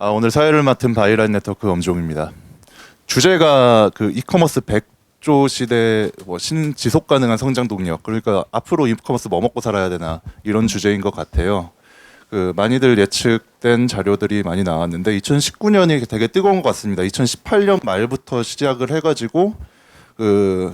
오늘 사회를 맡은 바이랄 네트워크 엄종입니다. 주제가 그 이커머스 100조 시대 지속 가능한 성장 동력, 그러니까 앞으로 이커머스 뭐 먹고 살아야 되나 이런 주제인 것 같아요. 그 많이들 예측된 자료들이 많이 나왔는데 2019년이 되게 뜨거운 것 같습니다. 2018년 말부터 시작을 해가지고 그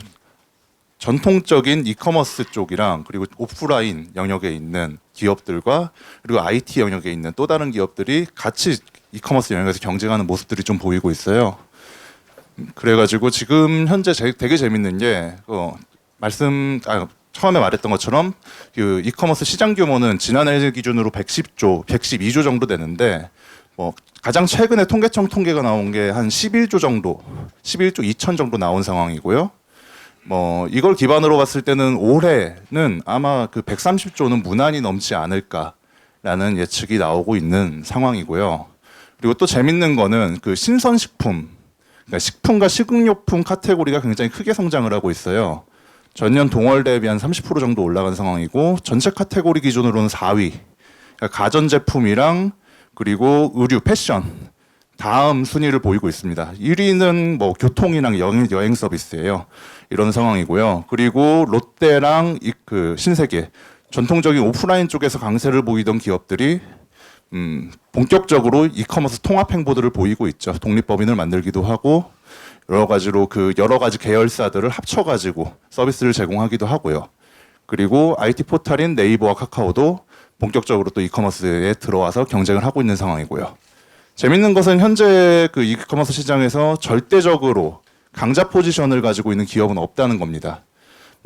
전통적인 이커머스 쪽이랑 그리고 오프라인 영역에 있는 기업들과 그리고 IT 영역에 있는 또 다른 기업들이 같이 이커머스 영역에서 경쟁하는 모습들이 좀 보이고 있어요. 그래가지고 지금 현재 되게 재밌는 게 처음에 말했던 것처럼 그 이커머스 시장 규모는 지난해 기준으로 110조, 112조 정도 되는데 가장 최근에 통계청 통계가 나온 게 한 11조 정도, 11조 2천 정도 나온 상황이고요. 이걸 기반으로 봤을 때는 올해는 아마 그 130조는 무난히 넘지 않을까라는 예측이 나오고 있는 상황이고요. 그리고 또 재밌는 거는 그 신선식품, 그러니까 식품과 식용료품 카테고리가 굉장히 크게 성장을 하고 있어요. 전년 동월 대비 한 30% 정도 올라간 상황이고 전체 카테고리 기준으로는 4위. 그러니까 가전제품이랑 그리고 의류, 패션 다음 순위를 보이고 있습니다. 1위는 교통이랑 여행 서비스예요. 이런 상황이고요. 그리고 롯데랑 그 신세계 전통적인 오프라인 쪽에서 강세를 보이던 기업들이 본격적으로 이커머스 통합 행보들을 보이고 있죠. 독립법인을 만들기도 하고 여러 가지 계열사들을 합쳐가지고 서비스를 제공하기도 하고요. 그리고 IT 포탈인 네이버와 카카오도 본격적으로 또 이커머스에 들어와서 경쟁을 하고 있는 상황이고요. 재밌는 것은 현재 그 이커머스 시장에서 절대적으로 강자 포지션을 가지고 있는 기업은 없다는 겁니다.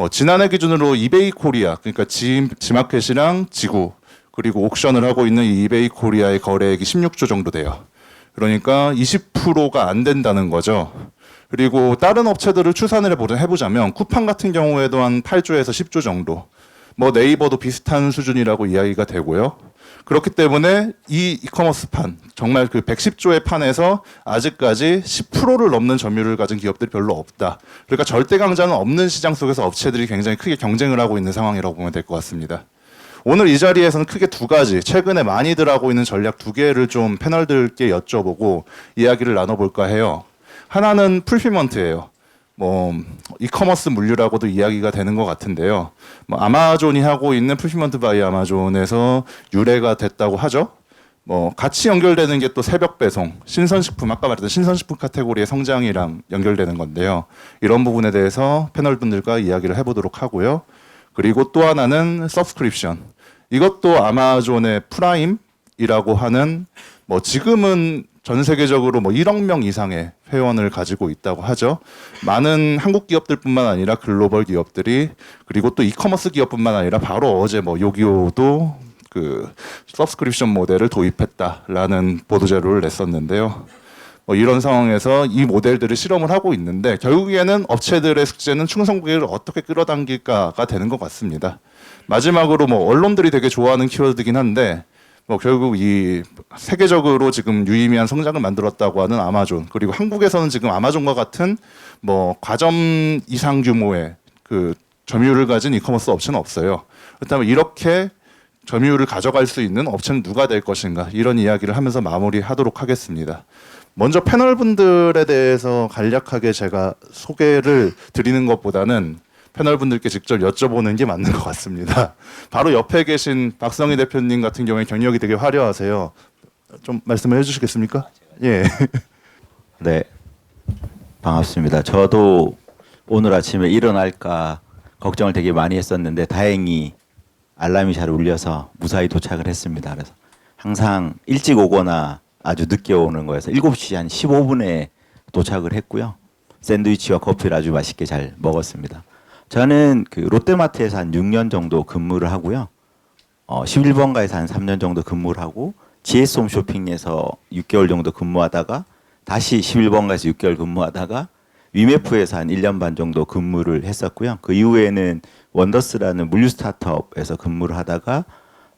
지난해 기준으로 이베이 코리아, 그러니까 지마켓이랑 지구 그리고 옥션을 하고 있는 이 이베이 코리아의 거래액이 16조 정도 돼요. 그러니까 20%가 안 된다는 거죠. 그리고 다른 업체들을 추산을 해보자면 쿠팡 같은 경우에도 한 8조에서 10조 정도, 네이버도 비슷한 수준이라고 이야기가 되고요. 그렇기 때문에 이 이커머스판, 정말 그 110조의 판에서 아직까지 10%를 넘는 점유율을 가진 기업들이 별로 없다. 그러니까 절대 강자는 없는 시장 속에서 업체들이 굉장히 크게 경쟁을 하고 있는 상황이라고 보면 될 것 같습니다. 오늘 이 자리에서는 크게 두 가지, 최근에 많이들 하고 있는 전략 두 개를 좀 패널들께 여쭤보고 이야기를 나눠볼까 해요. 하나는 풀필먼트예요. 이커머스 물류라고도 이야기가 되는 것 같은데요. 아마존이 하고 있는 풀필먼트 바이 아마존에서 유래가 됐다고 하죠. 같이 연결되는 게 또 새벽 배송, 신선식품, 아까 말했던 신선식품 카테고리의 성장이랑 연결되는 건데요. 이런 부분에 대해서 패널분들과 이야기를 해보도록 하고요. 그리고 또 하나는 서브스크립션. 이것도 아마존의 프라임이라고 하는 지금은 전 세계적으로 1억 명 이상의 회원을 가지고 있다고 하죠. 많은 한국 기업들뿐만 아니라 글로벌 기업들이 그리고 또 이커머스 기업뿐만 아니라 바로 어제 요기요도 그 서브스크립션 모델을 도입했다라는 보도 자료를 냈었는데요. 이런 상황에서 이 모델들을 실험을 하고 있는데 결국에는 업체들의 숙제는 충성 고객을 어떻게 끌어당길까가 되는 것 같습니다. 마지막으로 언론들이 되게 좋아하는 키워드이긴 한데 결국 이 세계적으로 지금 유의미한 성장을 만들었다고 하는 아마존, 그리고 한국에서는 지금 아마존과 같은 과점 이상 규모의 그 점유율을 가진 이커머스 업체는 없어요. 그렇다면 이렇게 점유율을 가져갈 수 있는 업체는 누가 될 것인가, 이런 이야기를 하면서 마무리하도록 하겠습니다. 먼저 패널분들에 대해서 간략하게 제가 소개를 드리는 것보다는 패널분들께 직접 여쭤보는 게 맞는 것 같습니다. 바로 옆에 계신 박성희 대표님 같은 경우에 경력이 되게 화려하세요. 좀 말씀을 해주시겠습니까? 예. 네, 반갑습니다. 저도 오늘 아침에 일어날까 걱정을 되게 많이 했었는데 다행히 알람이 잘 울려서 무사히 도착을 했습니다. 그래서 항상 일찍 오거나 아주 늦게 오는 거여서 7시 한 15분에 도착을 했고요. 샌드위치와 커피를 아주 맛있게 잘 먹었습니다. 저는 그 롯데마트에서 한 6년 정도 근무를 하고요. 11번가에서 한 3년 정도 근무를 하고 GS홈 쇼핑에서 6개월 정도 근무하다가 다시 11번가에서 6개월 근무하다가 위메프에서 한 1년 반 정도 근무를 했었고요. 그 이후에는 원더스라는 물류 스타트업에서 근무를 하다가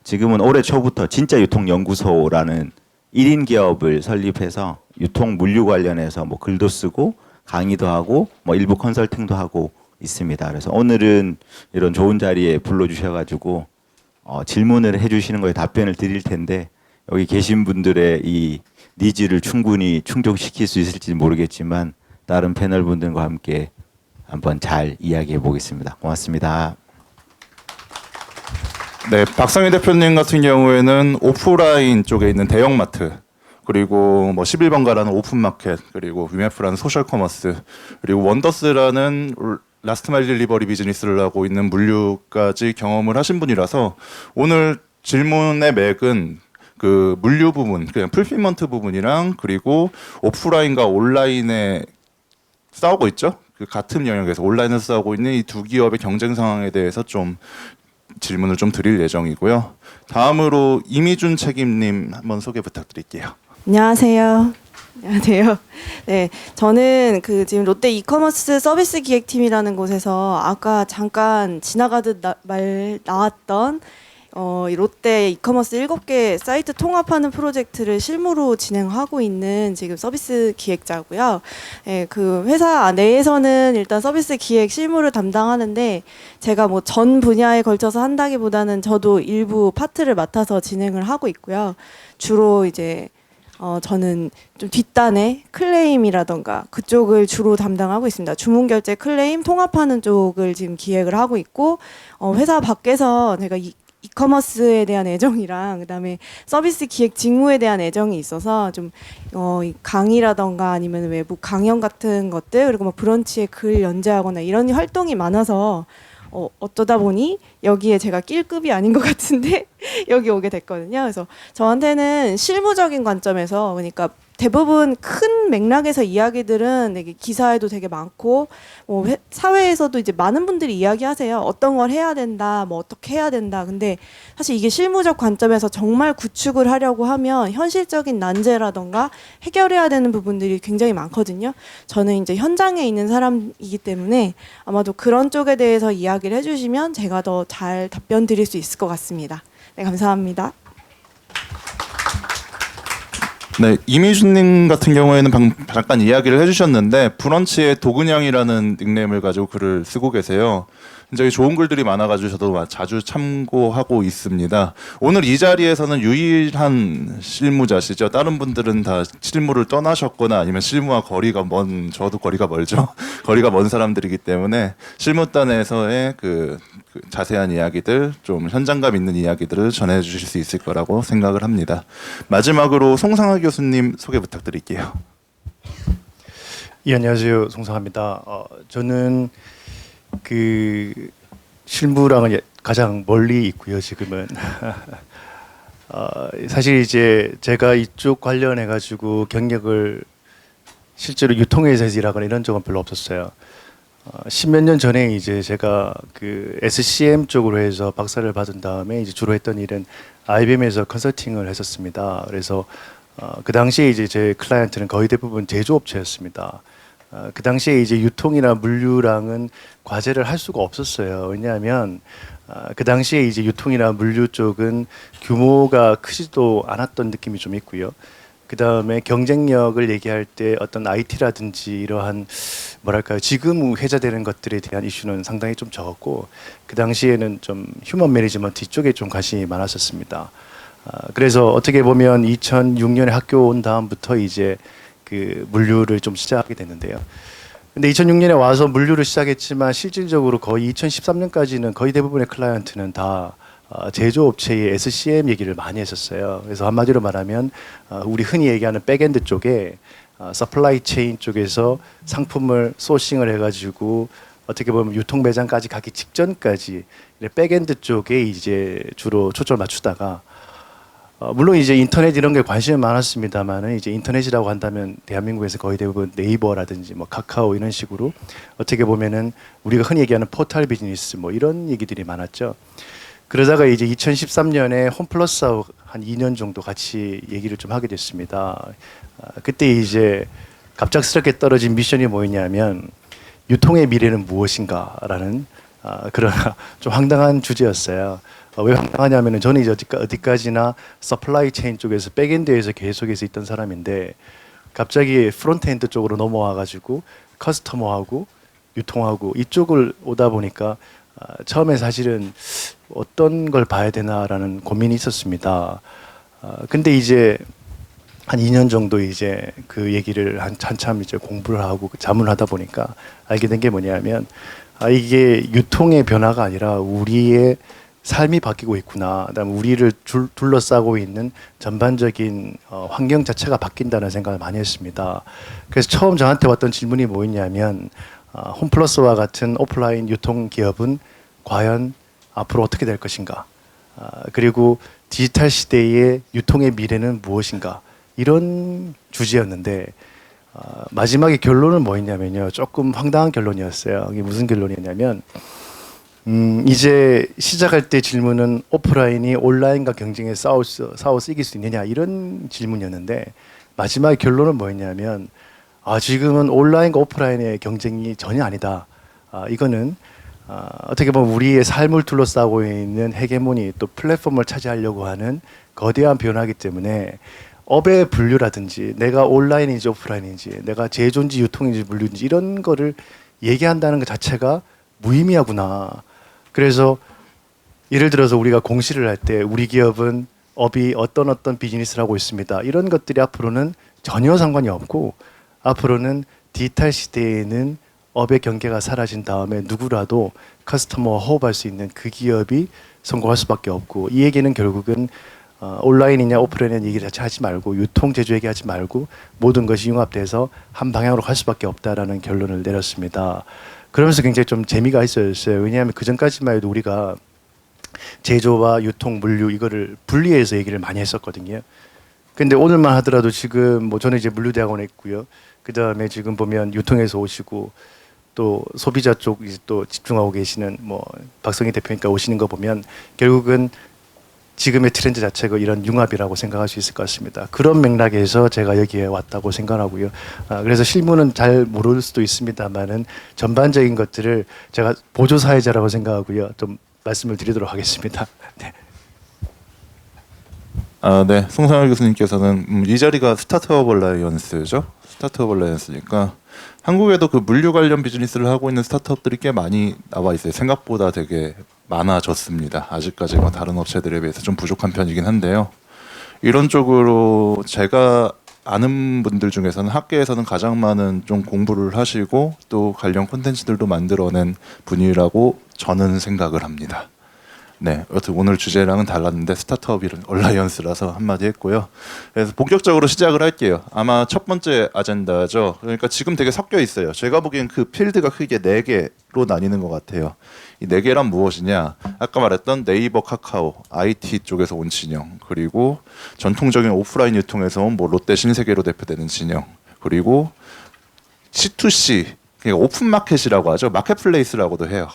지금은 올해 초부터 진짜 유통연구소라는 1인 기업을 설립해서 유통 물류 관련해서 글도 쓰고 강의도 하고 일부 컨설팅도 하고 있습니다. 그래서 오늘은 이런 좋은 자리에 불러주셔가지고 질문을 해주시는 거에 답변을 드릴 텐데 여기 계신 분들의 이 니즈를 충분히 충족시킬 수 있을지 모르겠지만 다른 패널 분들과 함께 한번 잘 이야기해 보겠습니다. 고맙습니다. 네, 박상희 대표님 같은 경우에는 오프라인 쪽에 있는 대형마트, 그리고 뭐 11번가라는 오픈마켓, 그리고 위메프라는 소셜커머스, 그리고 원더스라는 라스트마일 딜리버리 비즈니스를 하고 있는 물류까지 경험을 하신 분이라서 오늘 질문의 맥은 그 물류 부분, 그냥 풀필먼트 부분이랑 그리고 오프라인과 온라인에 싸우고 있죠. 그 같은 영역에서 온라인에서 싸우고 있는 이 두 기업의 경쟁 상황에 대해서 좀 질문을 좀 드릴 예정이고요. 다음으로 이미준 책임님 한번 소개 부탁드릴게요. 안녕하세요. 안녕하세요. 네, 저는 그 지금 롯데 이커머스 서비스 기획팀이라는 곳에서 아까 잠깐 지나가듯 나왔던 이 롯데 이커머스 7개 사이트 통합하는 프로젝트를 실무로 진행하고 있는 지금 서비스 기획자고요. 예, 그 회사 내에서는 일단 서비스 기획 실무를 담당하는데 제가 뭐 전 분야에 걸쳐서 한다기보다는 저도 일부 파트를 맡아서 진행을 하고 있고요. 주로 이제 저는 좀 뒷단에 클레임이라던가 그쪽을 주로 담당하고 있습니다. 주문결제 클레임 통합하는 쪽을 지금 기획을 하고 있고 회사 밖에서 제가 이커머스에 대한 애정이랑 그다음에 서비스 기획 직무에 대한 애정이 있어서 좀 강의라던가 아니면 외부 강연 같은 것들 그리고 뭐 브런치에 글 연재하거나 이런 활동이 많아서 어쩌다 보니 여기에 제가 낄 급이 아닌 것 같은데 여기 오게 됐거든요. 그래서 저한테는 실무적인 관점에서 그러니까 대부분 큰 맥락에서 이야기들은 되게 기사에도 되게 많고 사회에서도 이제 많은 분들이 이야기하세요. 어떤 걸 해야 된다, 뭐 어떻게 해야 된다. 근데 사실 이게 실무적 관점에서 정말 구축을 하려고 하면 현실적인 난제라던가 해결해야 되는 부분들이 굉장히 많거든요. 저는 이제 현장에 있는 사람이기 때문에 아마도 그런 쪽에 대해서 이야기를 해주시면 제가 더 잘 답변 드릴 수 있을 것 같습니다. 네, 감사합니다. 네, 이미준님 같은 경우에는 잠깐 이야기를 해주셨는데 브런치의 도근양이라는 닉네임을 가지고 글을 쓰고 계세요. 굉장히 좋은 글들이 많아가지고 저도 자주 참고하고 있습니다. 오늘 이 자리에서는 유일한 실무자시죠. 다른 분들은 다 실무를 떠나셨거나 아니면 실무와 거리가 먼, 저도 거리가 멀죠. 거리가 먼 사람들이기 때문에 실무단에서의 그 자세한 이야기들, 좀 현장감 있는 이야기들을 전해주실 수 있을 거라고 생각을 합니다. 마지막으로 송상하 교수님 소개 부탁드릴게요. 예, 안녕하세요. 송상하입니다. 저는 그 실무랑은 가장 멀리 있고요. 지금은 사실 이제 제가 이쪽 관련해 가지고 경력을 실제로 유통회사에서 일하거나 이런 적은 별로 없었어요. 십몇 년 전에 이제 제가 그 SCM 쪽으로 해서 박사를 받은 다음에 이제 주로 했던 일은 IBM에서 컨설팅을 했었습니다. 그래서 그 당시에 이제 제 클라이언트는 거의 대부분 제조업체였습니다. 그 당시에 이제 유통이나 물류랑은 과제를 할 수가 없었어요. 왜냐하면 그 당시에 이제 유통이나 물류 쪽은 규모가 크지도 않았던 느낌이 좀 있고요. 그 다음에 경쟁력을 얘기할 때 어떤 IT라든지 이러한 뭐랄까요, 지금 회자되는 것들에 대한 이슈는 상당히 좀 적었고, 그 당시에는 좀 휴먼 매니지먼트 이쪽에 좀 관심이 많았었습니다. 그래서 어떻게 보면 2006년에 학교 온 다음부터 이제 그 물류를 좀 시작하게 됐는데요. 근데 2006년에 와서 물류를 시작했지만 실질적으로 거의 2013년까지는 거의 대부분의 클라이언트는 다 제조업체의 SCM 얘기를 많이 했었어요. 그래서 한마디로 말하면 우리 흔히 얘기하는 백엔드 쪽에 서플라이 체인 쪽에서 상품을 소싱을 해가지고 어떻게 보면 유통 매장까지 가기 직전까지 백엔드 쪽에 이제 주로 초점을 맞추다가 물론 이제 인터넷 이런 게 관심이 많았습니다만은 이제 인터넷이라고 한다면 대한민국에서 거의 대부분 네이버라든지 뭐 카카오 이런 식으로 어떻게 보면은 우리가 흔히 얘기하는 포털 비즈니스 뭐 이런 얘기들이 많았죠. 그러다가 이제 2013년에 홈플러스하고 한 2년 정도 같이 얘기를 좀 하게 됐습니다. 그때 이제 갑작스럽게 떨어진 미션이 뭐였냐면 유통의 미래는 무엇인가라는 그런 좀 황당한 주제였어요. 왜 황당하냐면은 저는 이제 어디까지나 서플라이 체인 쪽에서 백엔드에서 계속해서 있던 사람인데 갑자기 프론트엔드 쪽으로 넘어와 가지고 커스터머하고 유통하고 이쪽을 오다 보니까 처음에 사실은 어떤 걸 봐야 되나라는 고민이 있었습니다. 근데 이제 한 2년 정도 이제 그 얘기를 한참 이제 공부를 하고 자문을 하다 보니까 알게 된 게 뭐냐면 이게 유통의 변화가 아니라 우리의 삶이 바뀌고 있구나. 그다음에 우리를 둘러싸고 있는 전반적인 환경 자체가 바뀐다는 생각을 많이 했습니다. 그래서 처음 저한테 왔던 질문이 뭐였냐면 홈플러스와 같은 오프라인 유통 기업은 과연 앞으로 어떻게 될 것인가? 그리고 디지털 시대의 유통의 미래는 무엇인가? 이런 주제였는데 마지막에 결론은 뭐였냐면요. 조금 황당한 결론이었어요. 이게 무슨 결론이었냐면 이제 시작할 때 질문은 오프라인이 온라인과 경쟁에 싸워 이길 수 있느냐 이런 질문이었는데 마지막 결론은 뭐였냐면 지금은 온라인과 오프라인의 경쟁이 전혀 아니다. 이거는 어떻게 보면 우리의 삶을 둘러싸고 있는 헤게모니 또 플랫폼을 차지하려고 하는 거대한 변화이기 때문에 업의 분류라든지 내가 온라인인지 오프라인인지 내가 제조인지 유통인지 물류인지 이런 거를 얘기한다는 것 자체가 무의미하구나. 그래서 예를 들어서 우리가 공시를 할 때 우리 기업은 업이 어떤 비즈니스를 하고 있습니다. 이런 것들이 앞으로는 전혀 상관이 없고 앞으로는 디지털 시대에는 업의 경계가 사라진 다음에 누구라도 커스터머와 호흡할 수 있는 그 기업이 성공할 수밖에 없고 이 얘기는 결국은 온라인이냐 오프라인이냐 얘기를 자체 하지 말고 유통 제조 얘기하지 말고 모든 것이 융합돼서 한 방향으로 갈 수밖에 없다라는 결론을 내렸습니다. 그러면서 굉장히 좀 재미가 있었어요. 왜냐하면 그 전까지만 해도 우리가 제조와 유통, 물류 이거를 분리해서 얘기를 많이 했었거든요. 근데 오늘만 하더라도 지금 뭐 저는 이제 물류대학원에 있고요. 그 다음에 지금 보면 유통에서 오시고 또 소비자 쪽 이제 또 집중하고 계시는 뭐 박성희 대표님과 오시는 거 보면 결국은 지금의 트렌드 자체가 이런 융합이라고 생각할 수 있을 것 같습니다. 그런 맥락에서 제가 여기에 왔다고 생각하고요. 그래서 실무는 잘 모를 수도 있습니다만은 전반적인 것들을 제가 보조 사회자라고 생각하고요. 좀 말씀을 드리도록 하겠습니다. 네. 네. 송상열 교수님께서는 이 자리가 스타트업 얼라이언스죠. 스타트업 얼라이언스니까 한국에도 그 물류 관련 비즈니스를 하고 있는 스타트업들이 꽤 많이 나와 있어요. 생각보다 되게 많아졌습니다. 아직까지 뭐 다른 업체들에 비해서 좀 부족한 편이긴 한데요. 이런 쪽으로 제가 아는 분들 중에서는 학계에서는 가장 많은 좀 공부를 하시고 또 관련 콘텐츠들도 만들어낸 분이라고 저는 생각을 합니다. 네, 여튼 오늘 주제랑은 달랐는데 스타트업 얼라이언스라서 한마디 했고요. 그래서 본격적으로 시작을 할게요. 아마 첫 번째 아젠다죠. 그러니까 지금 되게 섞여 있어요. 제가 보기엔 그 필드가 크게 4개로 나뉘는 것 같아요. 이 4개란 무엇이냐? 아까 말했던 네이버, 카카오, IT 쪽에서 온 진영, 그리고 전통적인 오프라인 유통에서 온 뭐 롯데 신세계로 대표되는 진영, 그리고 C2C, 그러니까 오픈마켓이라고 하죠. 마켓플레이스라고도 해요.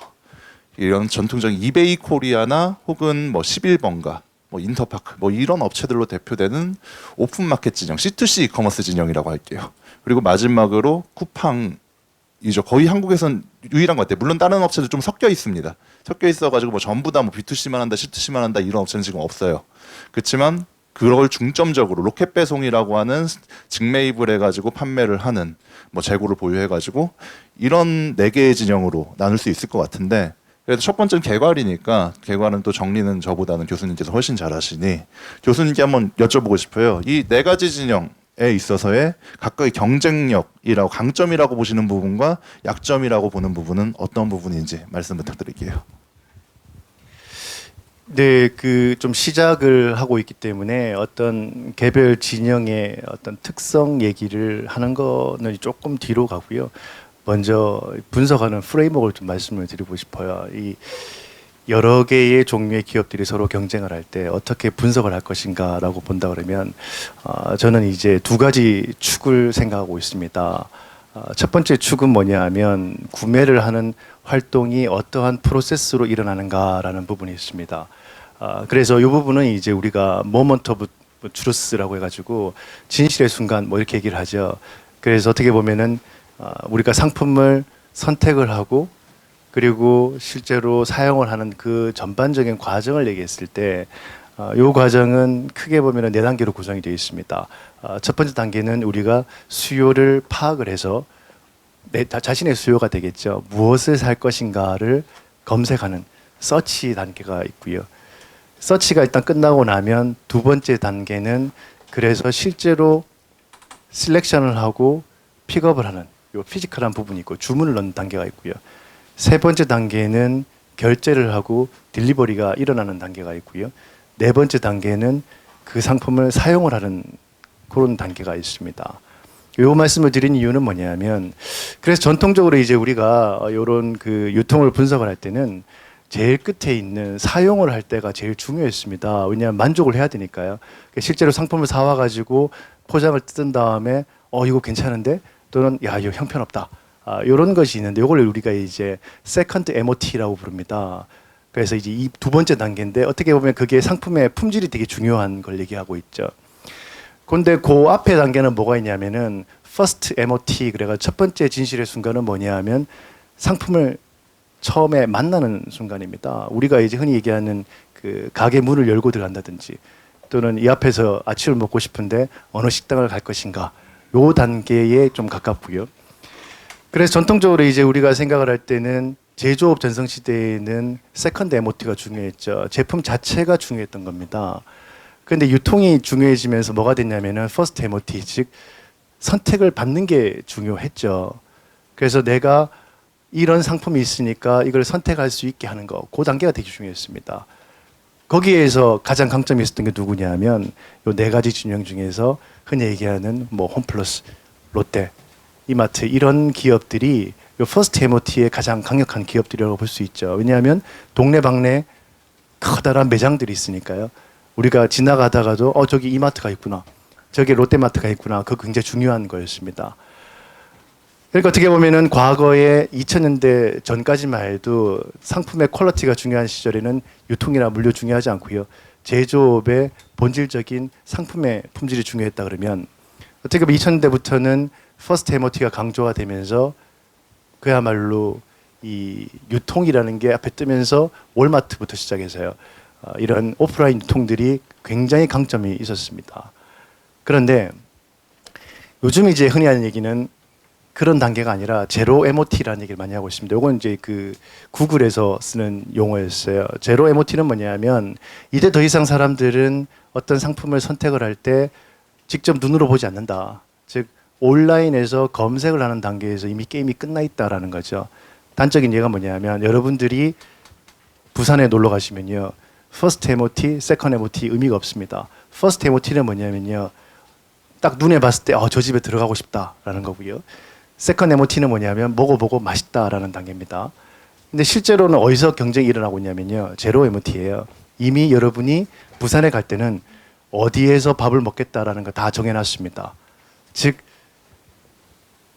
이런 전통적인 이베이 코리아나 혹은 뭐 11번가, 뭐 인터파크, 뭐 이런 업체들로 대표되는 오픈마켓 진영, C2C 이커머스 진영이라고 할게요. 그리고 마지막으로 쿠팡이죠. 거의 한국에선 유일한 것 같아요. 물론 다른 업체도 좀 섞여 있습니다. 섞여 있어가지고 뭐 전부 다 뭐 B2C만 한다, C2C만 한다 이런 업체는 지금 없어요. 그렇지만 그걸 중점적으로 로켓 배송이라고 하는 직매입을 해가지고 판매를 하는 뭐 재고를 보유해가지고 이런 4개의 진영으로 나눌 수 있을 것 같은데. 그래도 첫 번째는 개괄이니까 개괄은 또 정리는 저보다는 교수님께서 훨씬 잘하시니 교수님께 한번 여쭤보고 싶어요. 이 4가지 진영에 있어서의 각각의 경쟁력이라고 강점이라고 보시는 부분과 약점이라고 보는 부분은 어떤 부분인지 말씀 부탁드릴게요. 네, 그 좀 시작을 하고 있기 때문에 어떤 개별 진영의 어떤 특성 얘기를 하는 거는 조금 뒤로 가고요. 먼저 분석하는 프레임워크를 좀 말씀을 드리고 싶어요. 이 여러 개의 종류의 기업들이 서로 경쟁을 할 때 어떻게 분석을 할 것인가라고 본다 그러면 저는 이제 2가지 축을 생각하고 있습니다. 첫 번째 축은 뭐냐 하면 구매를 하는 활동이 어떠한 프로세스로 일어나는가라는 부분이 있습니다. 그래서 이 부분은 이제 우리가 모먼트 오브 트루스라고 해가지고 진실의 순간 뭐 이렇게 얘기를 하죠. 그래서 어떻게 보면은 우리가 상품을 선택을 하고 그리고 실제로 사용을 하는 그 전반적인 과정을 얘기했을 때 이 과정은 크게 보면 4단계로 구성이 되어 있습니다. 첫 번째 단계는 우리가 수요를 파악을 해서 자신의 수요가 되겠죠. 무엇을 살 것인가를 검색하는 서치 단계가 있고요. 서치가 일단 끝나고 나면 2번째 단계는 그래서 실제로 셀렉션을 하고 픽업을 하는 요 피지컬한 부분이 있고 주문을 넣는 단계가 있고요. 세 번째 단계는 결제를 하고 딜리버리가 일어나는 단계가 있고요. 네 번째 단계는 그 상품을 사용을 하는 그런 단계가 있습니다. 요 말씀을 드린 이유는 뭐냐면 그래서 전통적으로 이제 우리가 이런 그 유통을 분석을 할 때는 제일 끝에 있는 사용을 할 때가 제일 중요했습니다. 왜냐하면 만족을 해야 되니까요. 실제로 상품을 사와 가지고 포장을 뜯은 다음에 이거 괜찮은데 또는 야 이거 형편없다. 이런 것이 있는데 이걸 우리가 이제 세컨드 MOT라고 부릅니다. 그래서 이제 이 두 번째 단계인데 어떻게 보면 그게 상품의 품질이 되게 중요한 걸 얘기하고 있죠. 그런데 그 앞에 단계는 뭐가 있냐면은 first MOT 그래가 첫 번째 진실의 순간은 뭐냐하면 상품을 처음에 만나는 순간입니다. 우리가 이제 흔히 얘기하는 그 가게 문을 열고 들어간다든지 또는 이 앞에서 아침을 먹고 싶은데 어느 식당을 갈 것인가 요 단계에 좀 가깝고요. 그래서 전통적으로 이제 우리가 생각을 할 때는 제조업 전성시대에는 세컨드 MOT가 중요했죠. 제품 자체가 중요했던 겁니다. 그런데 유통이 중요해지면서 뭐가 됐냐면은 퍼스트 MOT, 즉 선택을 받는 게 중요했죠. 그래서 내가 이런 상품이 있으니까 이걸 선택할 수 있게 하는 거, 그 단계가 되게 중요했습니다. 거기에서 가장 강점이 있었던 게 누구냐면 요 네 가지 진영 중에서 흔히 얘기하는 뭐 홈플러스, 롯데, 이마트 이런 기업들이 요 퍼스트 MOT의 가장 강력한 기업들이라고 볼 수 있죠. 왜냐하면 동네방네 커다란 매장들이 있으니까요. 우리가 지나가다가도 저기 이마트가 있구나, 저기 롯데마트가 있구나, 그거 굉장히 중요한 거였습니다. 그러니까 어떻게 보면은 과거에 2000년대 전까지만 해도 상품의 퀄리티가 중요한 시절에는 유통이나 물류 중요하지 않고요. 제조업의 본질적인 상품의 품질이 중요했다 그러면 어떻게 보면 2000년대부터는 퍼스트 MOT가 강조가 되면서 그야말로 이 유통이라는 게 앞에 뜨면서 월마트부터 시작해서요. 이런 오프라인 유통들이 굉장히 강점이 있었습니다. 그런데 요즘 이제 흔히 하는 얘기는 그런 단계가 아니라 제로 MOT라는 얘기를 많이 하고 있습니다. 이건 이제 그 구글에서 쓰는 용어였어요. 제로 MOT는 뭐냐면 이제 더 이상 사람들은 어떤 상품을 선택을 할 때 직접 눈으로 보지 않는다. 즉 온라인에서 검색을 하는 단계에서 이미 게임이 끝나 있다라는 거죠. 단적인 예가 뭐냐면 여러분들이 부산에 놀러 가시면요. 퍼스트 MOT, 세컨드 MOT 의미가 없습니다. 퍼스트 MOT는 뭐냐면요. 딱 눈에 봤을 때 저 집에 들어가고 싶다라는 거고요. 세컨드 MOT는 뭐냐면 먹어보고 맛있다라는 단계입니다. 근데 실제로는 어디서 경쟁이 일어나고 있냐면요. 제로 MOT예요. 이미 여러분이 부산에 갈 때는 어디에서 밥을 먹겠다라는 거 다 정해놨습니다. 즉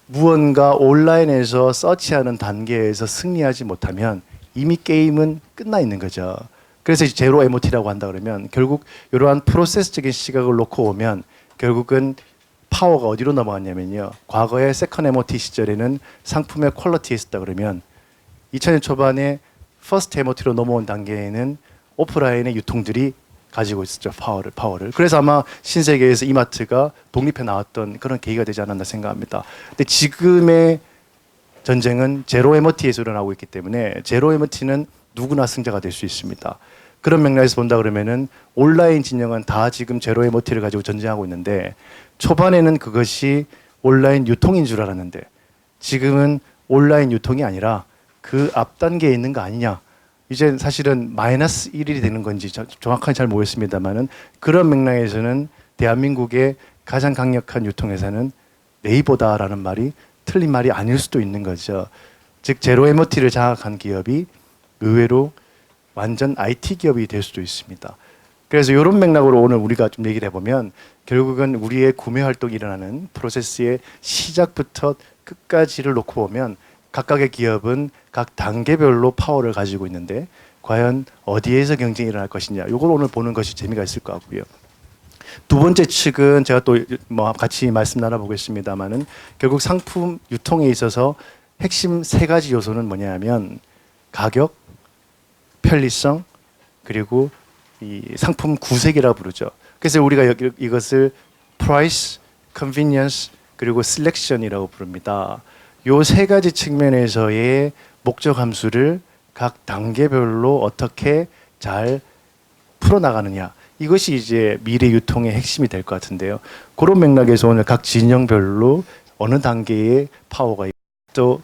무언가 온라인에서 서치하는 단계에서 승리하지 못하면 이미 게임은 끝나 있는 거죠. 그래서 제로 MOT라고 한다 그러면 결국 이러한 프로세스적인 시각을 놓고 오면 결국은 파워가 어디로 넘어갔냐면요. 과거의 세컨드 MOT 시절에는 상품의 퀄리티에 있었다 그러면 2000년 초반에 퍼스트 MOT로 넘어온 단계에는 오프라인의 유통들이 가지고 있었죠. 파워를. 그래서 아마 신세계에서 이마트가 독립해 나왔던 그런 계기가 되지 않았나 생각합니다. 근데 지금의 전쟁은 제로 MOT에서 일어나고 있기 때문에 제로 MOT는 누구나 승자가 될 수 있습니다. 그런 맥락에서 본다 그러면은 온라인 진영은 다 지금 제로 MOT를 가지고 전쟁하고 있는데 초반에는 그것이 온라인 유통인 줄 알았는데 지금은 온라인 유통이 아니라 그 앞 단계에 있는 거 아니냐. 이제 사실은 마이너스 1일이 되는 건지 정확하게 잘 모르겠습니다만은 그런 맥락에서는 대한민국의 가장 강력한 유통회사는 네이버다라는 말이 틀린 말이 아닐 수도 있는 거죠. 즉 제로 MOT를 장악한 기업이 의외로 완전 IT 기업이 될 수도 있습니다. 그래서 이런 맥락으로 오늘 우리가 좀 얘기를 해보면 결국은 우리의 구매 활동이 일어나는 프로세스의 시작부터 끝까지를 놓고 보면 각각의 기업은 각 단계별로 파워를 가지고 있는데 과연 어디에서 경쟁이 일어날 것이냐 이걸 오늘 보는 것이 재미가 있을 것 같고요. 두 번째 측은 제가 또 뭐 같이 말씀 나눠보겠습니다만은 결국 상품 유통에 있어서 핵심 세 가지 요소는 뭐냐면 가격, 편리성 그리고 이 상품 구색이라고 부르죠. 그래서 우리가 이것을 price, convenience 그리고 selection이라고 부릅니다. 요 세 가지 측면에서의 목적 함수를 각 단계별로 어떻게 잘 풀어나가느냐 이것이 이제 미래 유통의 핵심이 될 것 같은데요. 그런 맥락에서 오늘 각 진영별로 어느 단계의 파워가 있고 또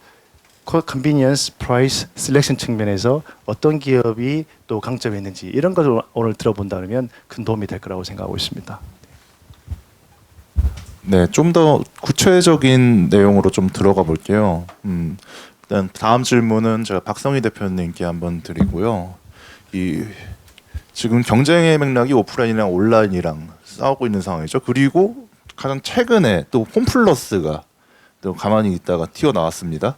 컨비니언스, 프라이스, 셀렉션 측면에서 어떤 기업이 또 강점이 있는지 이런 것을 오늘 들어본다면 큰 도움이 될 거라고 생각하고 있습니다. 네, 좀 더 구체적인 내용으로 좀 들어가 볼게요. 일단 다음 질문은 제가 박성희 대표님께 한번 드리고요. 이 지금 경쟁의 맥락이 오프라인이랑 온라인이랑 싸우고 있는 상황이죠. 그리고 가장 최근에 또 홈플러스가 또 가만히 있다가 튀어나왔습니다.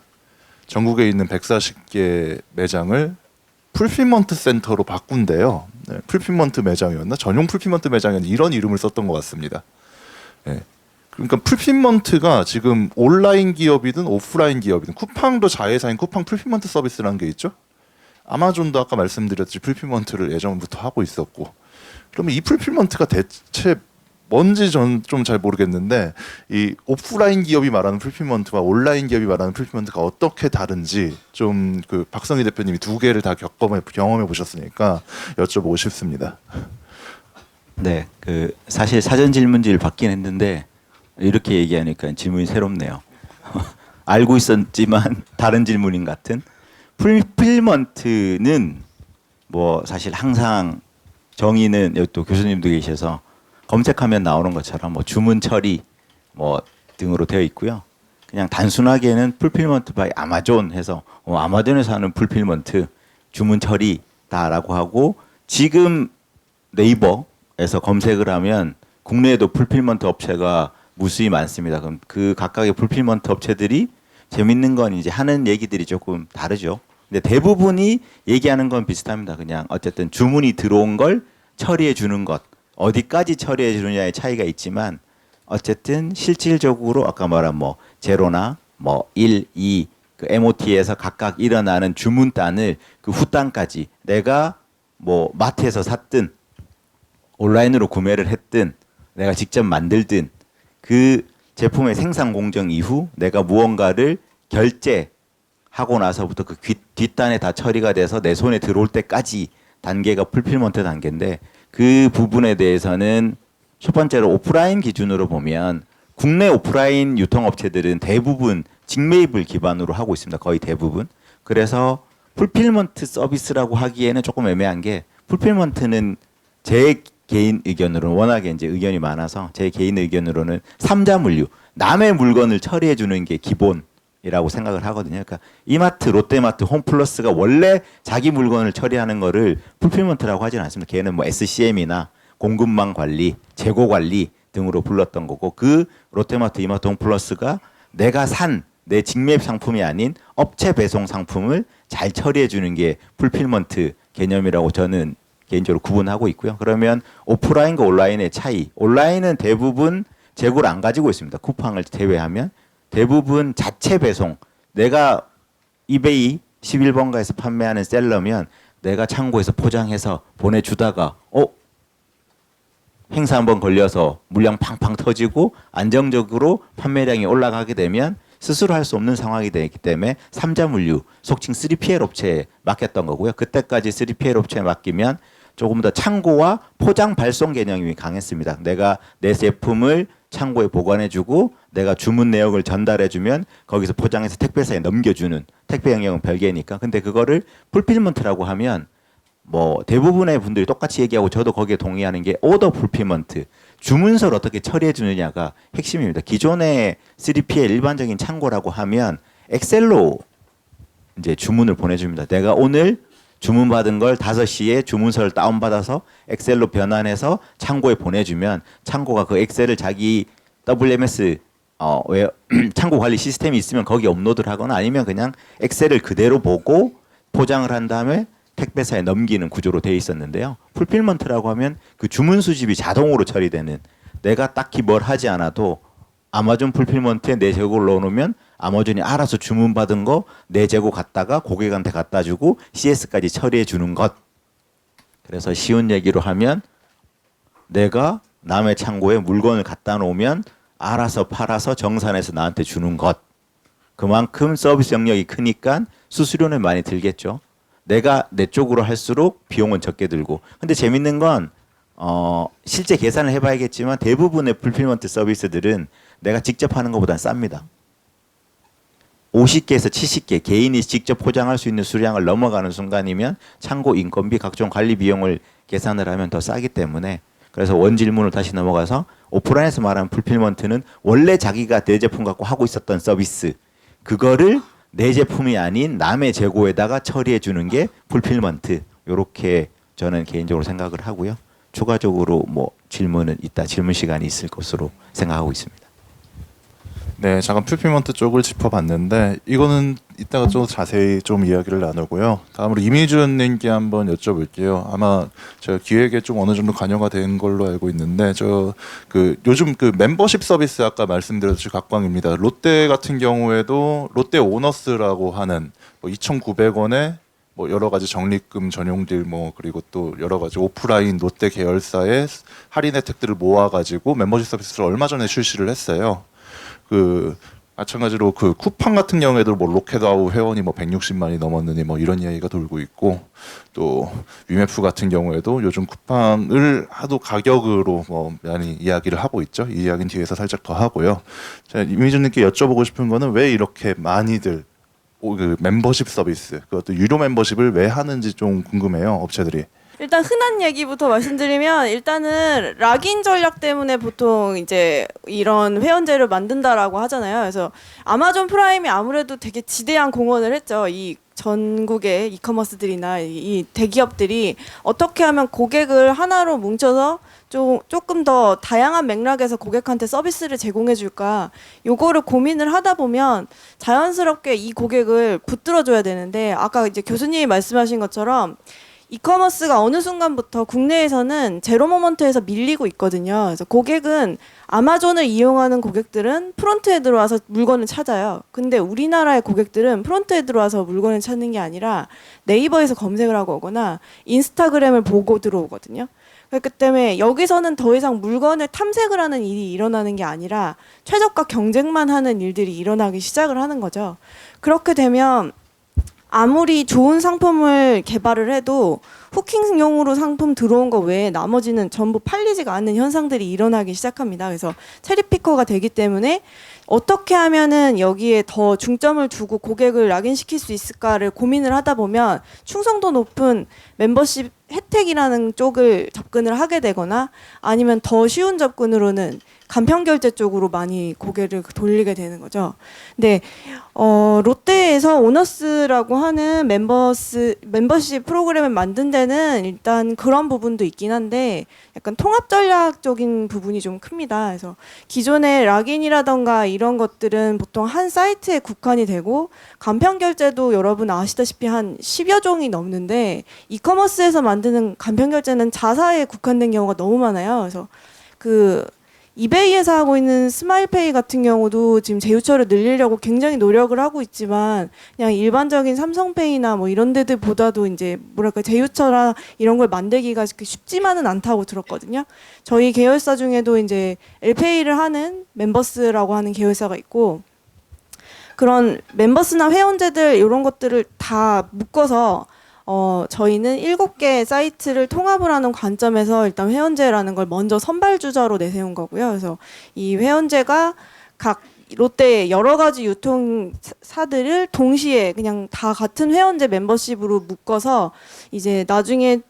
전국에 있는 140개 매장을 풀필먼트 센터로 바꾼대요. 네, 풀필먼트 매장이었나? 전용 풀필먼트 매장이었나? 이런 이름을 썼던 것 같습니다. 네. 그러니까 풀필먼트가 지금 온라인 기업이든 오프라인 기업이든 쿠팡도 자회사인 쿠팡 풀필먼트 서비스라는 게 있죠. 아마존도 아까 말씀드렸듯이 풀필먼트를 예전부터 하고 있었고, 그러면 이 풀필먼트가 대체 뭔지 전 좀 잘 모르겠는데 이 오프라인 기업이 말하는 풀필먼트와 온라인 기업이 말하는 풀필먼트가 어떻게 다른지 좀 그 박성희 대표님이 두 개를 다 경험해 보셨으니까 여쭤보고 싶습니다. 네, 그 사실 사전 질문지를 받긴 했는데 이렇게 얘기하니까 질문이 새롭네요. 알고 있었지만 다른 질문인 같은. 풀필먼트는 뭐 사실 항상 정의는 여기 또 교수님도 계셔서 검색하면 나오는 것처럼 뭐 주문 처리 뭐 등으로 되어 있고요. 그냥 단순하게는 풀필먼트 바이 아마존 해서 아마존에서 하는 풀필먼트 주문 처리다라고 하고, 지금 네이버에서 검색을 하면 국내에도 풀필먼트 업체가 무수히 많습니다. 그럼 그 각각의 풀필먼트 업체들이 재밌는 건 이제 하는 얘기들이 조금 다르죠. 근데 대부분이 얘기하는 건 비슷합니다. 그냥 어쨌든 주문이 들어온 걸 처리해 주는 것, 어디까지 처리해 주느냐의 차이가 있지만 어쨌든 실질적으로 아까 말한 뭐 제로나 뭐 1, 2 그 MOT에서 각각 일어나는 주문단을 그 후단까지 내가 뭐 마트에서 샀든 온라인으로 구매를 했든 내가 직접 만들든 그 제품의 생산 공정 이후 내가 무언가를 결제하고 나서부터 그 뒷단에 다 처리가 돼서 내 손에 들어올 때까지 단계가 풀필먼트 단계인데, 그 부분에 대해서는 첫 번째로 오프라인 기준으로 보면 국내 오프라인 유통업체들은 대부분 직매입을 기반으로 하고 있습니다. 거의 대부분. 그래서 풀필먼트 서비스라고 하기에는 조금 애매한 게, 풀필먼트는 제 개인 의견으로는 워낙에 이제 의견이 많아서 제 개인 의견으로는 삼자 물류, 남의 물건을 처리해 주는 게 기본이라고 생각을 하거든요. 그러니까 이마트, 롯데마트, 홈플러스가 원래 자기 물건을 처리하는 거를 풀필먼트라고 하지는 않습니다. 걔는 뭐 SCM이나 공급망 관리, 재고 관리 등으로 불렀던 거고, 그 롯데마트, 이마트, 홈플러스가 내가 산 내 직매입 상품이 아닌 업체 배송 상품을 잘 처리해 주는 게 풀필먼트 개념이라고 저는 개인적으로 구분하고 있고요. 그러면 오프라인과 온라인의 차이. 온라인은 대부분 재고를 안 가지고 있습니다. 쿠팡을 제외하면 대부분 자체 배송. 내가 이베이 11번가에서 판매하는 셀러면 내가 창고에서 포장해서 보내주다가 행사 한번 걸려서 물량 팡팡 터지고 안정적으로 판매량이 올라가게 되면 스스로 할 수 없는 상황이 되기 때문에 삼자 물류, 속칭 3PL 업체에 맡겼던 거고요. 그때까지 3PL 업체에 맡기면 조금 더 창고와 포장 발송 개념이 강했습니다. 내가 내 제품을 창고에 보관해주고 내가 주문 내역을 전달해주면 거기서 포장해서 택배사에 넘겨주는, 택배 영역은 별개니까. 근데 그거를 풀필먼트라고 하면 뭐 대부분의 분들이 똑같이 얘기하고 저도 거기에 동의하는 게 오더 풀필먼트, 주문서를 어떻게 처리해 주느냐가 핵심입니다. 기존의 3PL 일반적인 창고라고 하면 엑셀로 이제 주문을 보내줍니다. 내가 오늘 주문받은 걸 5시에 주문서를 다운받아서 엑셀로 변환해서 창고에 보내주면 창고가 그 엑셀을 자기 WMS 창고 관리 시스템이 있으면 거기 업로드를 하거나 아니면 그냥 엑셀을 그대로 보고 포장을 한 다음에 택배사에 넘기는 구조로 되어 있었는데요. 풀필먼트라고 하면 그 주문 수집이 자동으로 처리되는, 내가 딱히 뭘 하지 않아도 아마존 풀필먼트에 내 재고를 넣어놓으면 아마존이 알아서 주문받은 거 내 재고 갖다가 고객한테 갖다 주고 CS까지 처리해 주는 것. 그래서 쉬운 얘기로 하면 내가 남의 창고에 물건을 갖다 놓으면 알아서 팔아서 정산해서 나한테 주는 것. 그만큼 서비스 영역이 크니까 수수료는 많이 들겠죠. 내가 내 쪽으로 할수록 비용은 적게 들고. 근데 재밌는 건 실제 계산을 해봐야겠지만 대부분의 풀필먼트 서비스들은 내가 직접 하는 것보다 쌉니다. 50개에서 70개 개인이 직접 포장할 수 있는 수량을 넘어가는 순간이면 창고 인건비 각종 관리 비용을 계산을 하면 더 싸기 때문에 그래서 원 질문을 다시 넘어가서 오프라인에서 말하는 풀필먼트는 원래 자기가 내 제품 갖고 하고 있었던 서비스 그거를 내 제품이 아닌 남의 재고에다가 처리해 주는 게 풀필먼트 이렇게 저는 개인적으로 생각을 하고요. 추가적으로 뭐 질문은 이따 질문 시간이 있을 것으로 생각하고 있습니다. 네, 잠깐 풀필먼트 쪽을 짚어봤는데 이거는 이따가 좀 자세히 좀 이야기를 나누고요. 다음으로 이미준님께 한번 여쭤볼게요. 아마 제가 기획에 좀 어느 정도 관여가 된 걸로 알고 있는데 저 그 요즘 그 멤버십 서비스 아까 말씀드렸듯이 각광입니다. 롯데 같은 경우에도 롯데 오너스라고 하는 뭐 2,900원에 뭐 여러 가지 적립금 전용딜 뭐 그리고 또 여러 가지 오프라인 롯데 계열사의 할인 혜택들을 모아가지고 멤버십 서비스를 얼마 전에 출시를 했어요. 그 마찬가지로 그 쿠팡 같은 경우에도 뭐 로켓아웃 회원이 뭐 160만이 넘었느니 뭐 이런 이야기가 돌고 있고 또 위메프 같은 경우에도 요즘 쿠팡을 하도 가격으로 뭐 많이 이야기를 하고 있죠. 이 이야기는 뒤에서 살짝 더 하고요. 제가 이미준님께 여쭤보고 싶은 거는 왜 이렇게 많이들 그 멤버십 서비스 그것도 유료 멤버십을 왜 하는지 좀 궁금해요. 업체들이. 일단 흔한 얘기부터 말씀드리면 일단은 락인 전략 때문에 보통 이제 이런 회원제를 만든다라고 하잖아요. 그래서 아마존 프라임이 아무래도 되게 지대한 공헌을 했죠. 이 전국의 이커머스들이나 이 대기업들이 어떻게 하면 고객을 하나로 뭉쳐서 조금 더 다양한 맥락에서 고객한테 서비스를 제공해 줄까 요거를 고민을 하다 보면 자연스럽게 이 고객을 붙들어줘야 되는데 아까 이제 교수님이 말씀하신 것처럼 이커머스가 어느 순간부터 국내에서는 제로 모먼트에서 밀리고 있거든요. 그래서 고객은 아마존을 이용하는 고객들은 프론트에 들어와서 물건을 찾아요. 근데 우리나라의 고객들은 프론트에 들어와서 물건을 찾는 게 아니라 네이버에서 검색을 하고 오거나 인스타그램을 보고 들어오거든요. 그렇기 때문에 여기서는 더 이상 물건을 탐색을 하는 일이 일어나는 게 아니라 최저가 경쟁만 하는 일들이 일어나기 시작을 하는 거죠. 그렇게 되면 아무리 좋은 상품을 개발을 해도 후킹용으로 상품 들어온 거 외에 나머지는 전부 팔리지가 않는 현상들이 일어나기 시작합니다. 그래서 체리피커가 되기 때문에 어떻게 하면은 여기에 더 중점을 두고 고객을 락인시킬 수 있을까를 고민을 하다 보면 충성도 높은 멤버십 혜택이라는 쪽을 접근을 하게 되거나 아니면 더 쉬운 접근으로는 간편결제 쪽으로 많이 고개를 돌리게 되는 거죠. 근데 롯데에서 오너스라고 하는 멤버십 프로그램을 만든 데는 일단 그런 부분도 있긴 한데 약간 통합 전략적인 부분이 좀 큽니다. 그래서 기존의 락인이라던가 이런 것들은 보통 한 사이트에 국한이 되고 간편결제도 여러분 아시다시피 한 10여 종이 넘는데 이커머스에서 만드는 간편결제는 자사에 국한된 경우가 너무 많아요. 그래서 그 이베이에서 하고 있는 스마일페이 같은 경우도 지금 제휴처를 늘리려고 굉장히 노력을 하고 있지만 그냥 일반적인 삼성페이나 뭐 이런 데들보다도 이제 뭐랄까 제휴처나 이런 걸 만들기가 쉽지만은 않다고 들었거든요. 저희 계열사 중에도 이제 엘페이를 하는 멤버스라고 하는 계열사가 있고 그런 멤버스나 회원제들 이런 것들을 다 묶어서 저희는 7개 사이트를 통합을 하는 관점에서 일단 회원제라는 걸 먼저 선발주자로 내세운 거고요. 그래서 이 회원제가 각 롯데의 여러 가지 유통사들을 동시에 그냥 다 같은 회원제 멤버십으로 묶어서 이제 나중에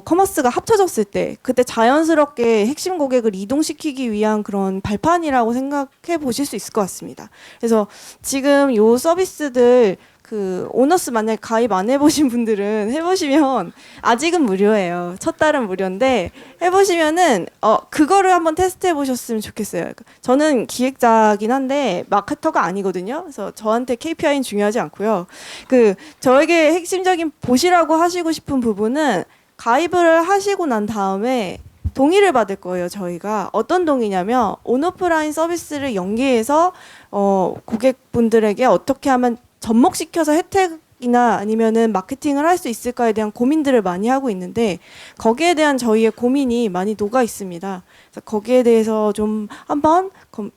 커머스가 합쳐졌을 때 그때 자연스럽게 핵심 고객을 이동시키기 위한 그런 발판이라고 생각해 보실 수 있을 것 같습니다. 그래서 지금 요 서비스들 그 오너스 만약에 가입 안 해보신 분들은 해보시면 아직은 무료예요. 첫 달은 무료인데 해보시면은 그거를 한번 테스트 해보셨으면 좋겠어요. 저는 기획자긴 한데 마케터가 아니거든요. 그래서 저한테 KPI는 중요하지 않고요. 그 저에게 핵심적인 보시라고 하시고 싶은 부분은 가입을 하시고 난 다음에 동의를 받을 거예요. 저희가 어떤 동의냐면 온오프라인 서비스를 연계해서 고객분들에게 어떻게 하면 접목시켜서 혜택이나 아니면은 마케팅을 할 수 있을까에 대한 고민들을 많이 하고 있는데 거기에 대한 저희의 고민이 많이 녹아 있습니다. 그래서 거기에 대해서 좀 한번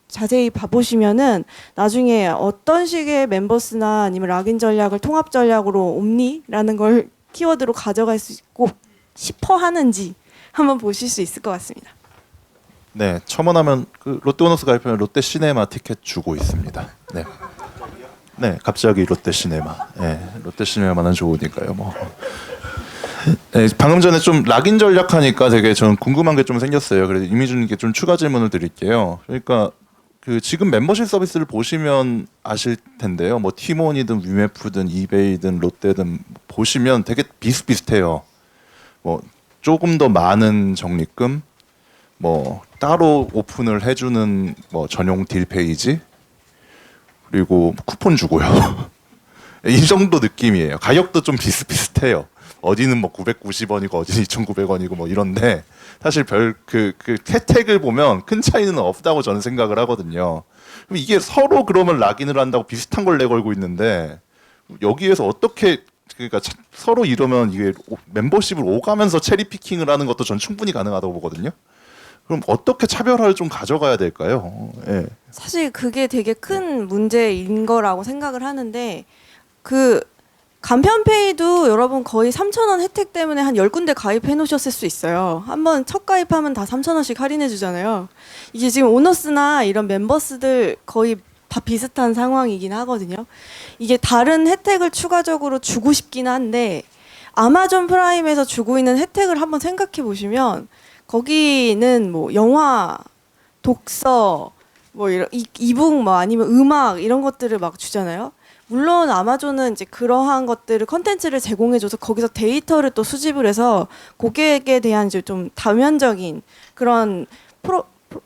자세히 봐보시면은 나중에 어떤 식의 멤버스나 아니면 락인 전략을 통합 전략으로 옴니라는 걸 키워드로 가져갈 수 있고 싶어 하는지 한번 보실 수 있을 것 같습니다. 네, 첨언하면 그 롯데보너스 가입하면 롯데시네마 티켓 주고 있습니다. 네. 네, 갑자기 롯데시네마. 네, 롯데시네마는 좋으니까요. 뭐. 네, 방금 전에 좀 락인 전략하니까 되게 저는 궁금한 게 좀 생겼어요. 그래서 이미준님께 좀 추가 질문을 드릴게요. 그러니까 그 지금 멤버십 서비스를 보시면 아실 텐데요. 뭐 티몬이든 위메프든 이베이든 롯데든 보시면 되게 비슷비슷해요. 뭐 조금 더 많은 적립금, 뭐 따로 오픈을 해주는 뭐 전용 딜 페이지, 그리고 쿠폰 주고요. 이 정도 느낌이에요. 가격도 좀 비슷비슷해요. 어디는 뭐 990원이고 어디는 2,900원이고 뭐 이런데 사실 별 그 혜택을 보면 큰 차이는 없다고 저는 생각을 하거든요. 그럼 이게 서로 그러면 락인을 한다고 비슷한 걸 내걸고 있는데 여기에서 어떻게 그러니까 서로 이러면 이게 멤버십을 오가면서 체리 피킹을 하는 것도 전 충분히 가능하다고 보거든요. 그럼 어떻게 차별화를 좀 가져가야 될까요? 예. 사실 그게 되게 큰 문제인 거라고 생각을 하는데 그 간편페이도 여러분 거의 3,000원 혜택 때문에 한 10군데 가입해 놓으셨을 수 있어요. 한번 첫 가입하면 다 3,000원씩 할인해 주잖아요. 이게 지금 오너스나 이런 멤버스들 거의 다 비슷한 상황이긴 하거든요. 이게 다른 혜택을 추가적으로 주고 싶긴 한데 아마존 프라임에서 주고 있는 혜택을 한번 생각해 보시면 거기는 뭐 영화, 독서, 뭐 이런 이북 뭐 아니면 음악 이런 것들을 막 주잖아요. 물론 아마존은 이제 그러한 것들을 컨텐츠를 제공해줘서 거기서 데이터를 또 수집을 해서 고객에 대한 이제 좀 다면적인 그런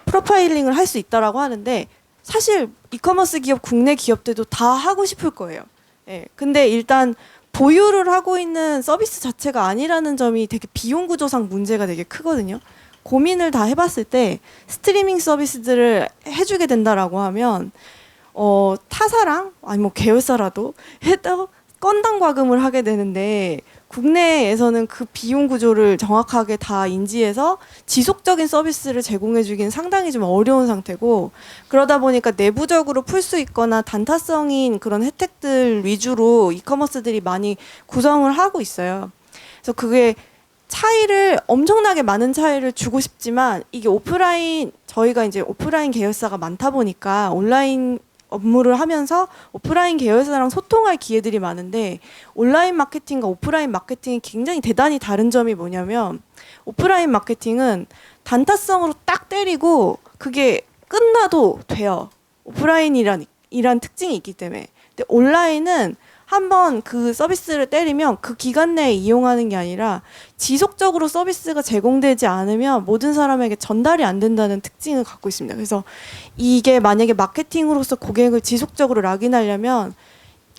프로파일링을 할 수 있다라고 하는데 사실 이커머스 기업 국내 기업들도 다 하고 싶을 거예요. 예. 근데 일단 보유를 하고 있는 서비스 자체가 아니라는 점이 되게 비용 구조상 문제가 되게 크거든요. 고민을 다 해봤을 때 스트리밍 서비스들을 해주게 된다라고 하면 타사랑 아니 뭐 계열사라도 해도 건당 과금을 하게 되는데 국내에서는 그 비용 구조를 정확하게 다 인지해서 지속적인 서비스를 제공해주기는 상당히 좀 어려운 상태고 그러다 보니까 내부적으로 풀 수 있거나 단타성인 그런 혜택들 위주로 이커머스들이 많이 구성을 하고 있어요. 그래서 그게 차이를 엄청나게 많은 차이를 주고 싶지만 이게 오프라인 저희가 이제 오프라인 계열사가 많다 보니까 온라인 업무를 하면서 오프라인 계열사랑 소통할 기회들이 많은데 온라인 마케팅과 오프라인 마케팅이 굉장히 대단히 다른 점이 뭐냐면 오프라인 마케팅은 단타성으로 딱 때리고 그게 끝나도 돼요. 오프라인이란 특징이 있기 때문에. 근데 온라인은 한번 그 서비스를 때리면 그 기간 내에 이용하는 게 아니라 지속적으로 서비스가 제공되지 않으면 모든 사람에게 전달이 안 된다는 특징을 갖고 있습니다. 그래서 이게 만약에 마케팅으로서 고객을 지속적으로 락인하려면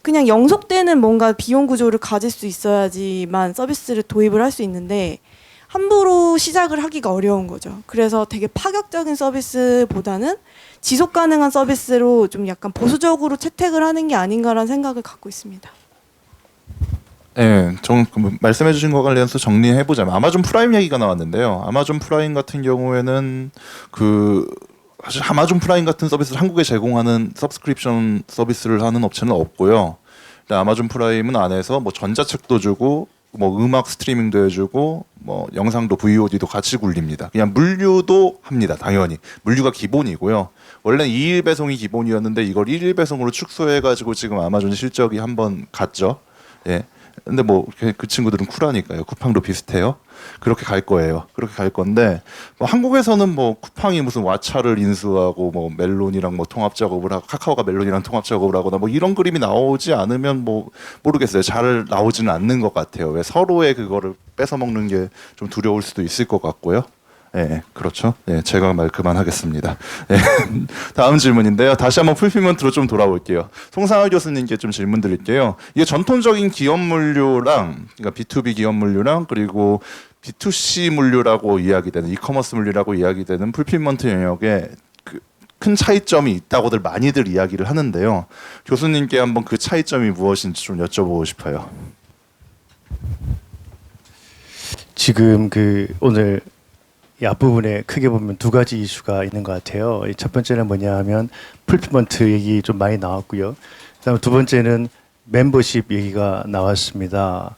그냥 영속되는 뭔가 비용 구조를 가질 수 있어야지만 서비스를 도입을 할 수 있는데 함부로 시작을 하기가 어려운 거죠. 그래서 되게 파격적인 서비스보다는 지속 가능한 서비스로 좀 약간 보수적으로 채택을 하는 게 아닌가라는 생각을 갖고 있습니다. 네, 좀 말씀해주신 거 관련해서 정리해보자면 아마존 프라임 얘기가 나왔는데요. 아마존 프라임 같은 경우에는 사실 아마존 프라임 같은 서비스를 한국에 제공하는 서브스크립션 서비스를 하는 업체는 없고요. 아마존 프라임은 안에서 뭐 전자책도 주고 뭐 음악 스트리밍도 해주고 뭐 영상도 VOD도 같이 굴립니다. 그냥 물류도 합니다. 당연히 물류가 기본이고요. 원래 2일 배송이 기본이었는데 이걸 1일 배송으로 축소해가지고 지금 아마존 실적이 한번 갔죠. 예. 근데 뭐 그 친구들은 쿨하니까요. 쿠팡도 비슷해요. 그렇게 갈 거예요. 그렇게 갈 건데 뭐 한국에서는 뭐 쿠팡이 무슨 왓챠를 인수하고 뭐 멜론이랑 뭐 통합 작업을 하고 카카오가 멜론이랑 통합 작업을 하거나 뭐 이런 그림이 나오지 않으면 뭐 모르겠어요. 잘 나오지는 않는 것 같아요. 왜 서로의 그거를 뺏어 먹는 게 좀 두려울 수도 있을 것 같고요. 예, 그렇죠. 예, 제가 말 그만하겠습니다. 예, 다음 질문인데요. 다시 한번 풀피먼트로 좀 돌아올게요. 송상하 교수님께 좀 질문 드릴게요. 이게 전통적인 기업 물류랑, 그러니까 B2B 기업 물류랑 그리고 B2C 물류라고 이야기되는 이커머스 물류라고 이야기되는 풀피먼트 영역에 큰 차이점이 있다고들 많이들 이야기를 하는데요. 교수님께 한번 그 차이점이 무엇인지 좀 여쭤보고 싶어요. 지금 오늘 이 앞부분에 크게 보면 두 가지 이슈가 있는 것 같아요. 첫 번째는 뭐냐 하면 풀피먼트 얘기 좀 많이 나왔고요. 그다음에 두 번째는 멤버십 얘기가 나왔습니다.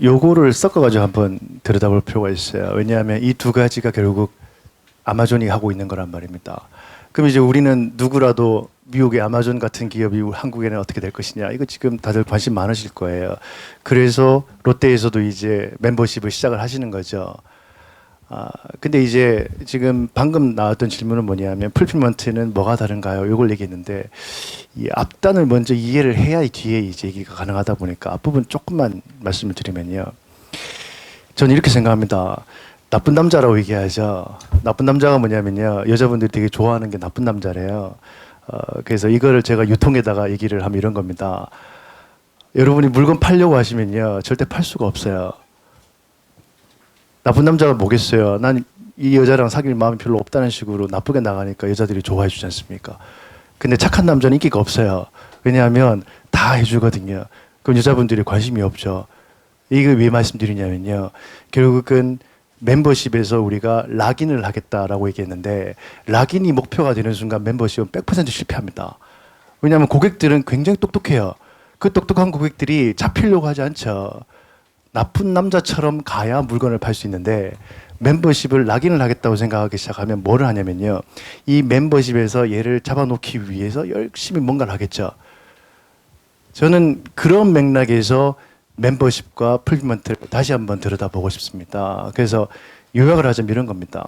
요거를 섞어가지고 한번 들여다볼 필요가 있어요. 왜냐하면 이 두 가지가 결국 아마존이 하고 있는 거란 말입니다. 그럼 이제 우리는 누구라도 미국의 아마존 같은 기업이 한국에는 어떻게 될 것이냐, 이거 지금 다들 관심 많으실 거예요. 그래서 롯데에서도 이제 멤버십을 시작을 하시는 거죠. 근데 이제 지금 방금 나왔던 질문은 뭐냐면 풀필먼트는 뭐가 다른가요? 이걸 얘기했는데 이 앞단을 먼저 이해를 해야 이 뒤에 이제 얘기가 가능하다 보니까 앞부분 조금만 말씀을 드리면요. 저는 이렇게 생각합니다. 나쁜 남자라고 얘기하죠. 나쁜 남자가 뭐냐면요. 여자분들이 되게 좋아하는 게 나쁜 남자래요. 그래서 이거를 제가 유통에다가 얘기를 하면 이런 겁니다. 여러분이 물건 팔려고 하시면요. 절대 팔 수가 없어요. 나쁜 남자가 뭐겠어요? 난 이 여자랑 사귈 마음이 별로 없다는 식으로 나쁘게 나가니까 여자들이 좋아해 주지 않습니까? 근데 착한 남자는 인기가 없어요. 왜냐하면 다 해주거든요. 그럼 여자분들이 관심이 없죠. 이거 왜 말씀드리냐면요. 결국은 멤버십에서 우리가 락인을 하겠다라고 얘기했는데 락인이 목표가 되는 순간 멤버십은 100% 실패합니다. 왜냐하면 고객들은 굉장히 똑똑해요. 그 똑똑한 고객들이 잡히려고 하지 않죠. 나쁜 남자처럼 가야 물건을 팔 수 있는데 멤버십을 락인을 하겠다고 생각하기 시작하면 뭐를 하냐면요. 이 멤버십에서 얘를 잡아놓기 위해서 열심히 뭔가를 하겠죠. 저는 그런 맥락에서 멤버십과 풀필먼트를 다시 한번 들여다보고 싶습니다. 그래서 요약을 하자면 이런 겁니다.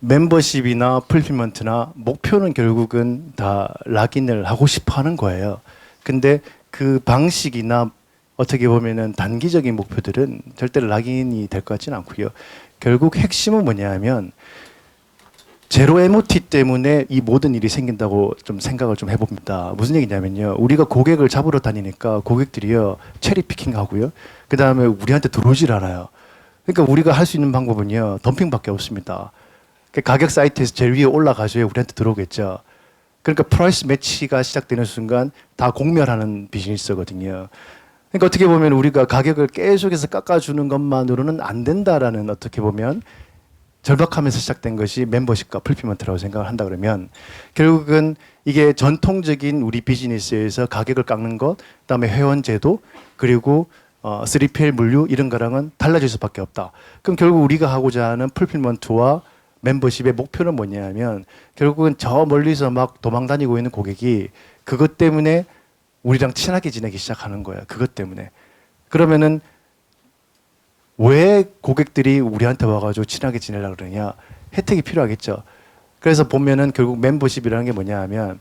멤버십이나 풀필먼트나 목표는 결국은 다 락인을 하고 싶어 하는 거예요. 근데 그 방식이나 어떻게 보면은 단기적인 목표들은 절대 락인이 될 것 같지는 않고요. 결국 핵심은 뭐냐면 제로 MOT 때문에 이 모든 일이 생긴다고 좀 생각을 좀 해봅니다. 무슨 얘기냐면요. 우리가 고객을 잡으러 다니니까 고객들이요. 체리 피킹 하고요. 그 다음에 우리한테 들어오질 않아요. 그러니까 우리가 할 수 있는 방법은요. 덤핑밖에 없습니다. 가격 사이트에서 제일 위에 올라가줘야 우리한테 들어오겠죠. 그러니까 프라이스 매치가 시작되는 순간 다 공멸하는 비즈니스거든요. 그러니까 어떻게 보면 우리가 가격을 계속해서 깎아주는 것만으로는 안 된다라는 어떻게 보면 절박하면서 시작된 것이 멤버십과 풀필먼트라고 생각을 한다 그러면 결국은 이게 전통적인 우리 비즈니스에서 가격을 깎는 것, 그다음에 회원 제도, 그리고 3PL 물류 이런 거랑은 달라질 수밖에 없다. 그럼 결국 우리가 하고자 하는 풀필먼트와 멤버십의 목표는 뭐냐면 결국은 저 멀리서 막 도망다니고 있는 고객이 그것 때문에 우리랑 친하게 지내기 시작하는 거야. 그것 때문에. 그러면은 왜 고객들이 우리한테 와가지고 친하게 지내려고 그러냐? 혜택이 필요하겠죠. 그래서 보면은 결국 멤버십이라는 게 뭐냐 하면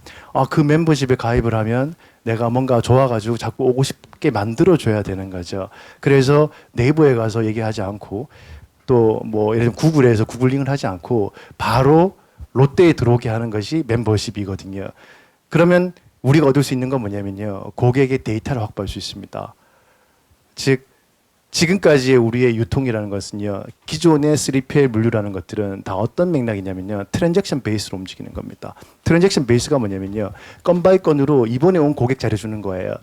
그 멤버십에 가입을 하면 내가 뭔가 좋아가지고 자꾸 오고 싶게 만들어줘야 되는 거죠. 그래서 네이버에 가서 얘기하지 않고 또 뭐 예를 들면 구글에서 구글링을 하지 않고 바로 롯데에 들어오게 하는 것이 멤버십이거든요. 그러면 우리가 얻을 수 있는 건 뭐냐면요. 고객의 데이터를 확보할 수 있습니다. 즉 지금까지의 우리의 유통이라는 것은요. 기존의 3PL 물류라는 것들은 다 어떤 맥락이냐면요. 트랜잭션 베이스로 움직이는 겁니다. 트랜잭션 베이스가 뭐냐면요. 건 바이 건으로 이번에 온 고객 잘해주는 거예요.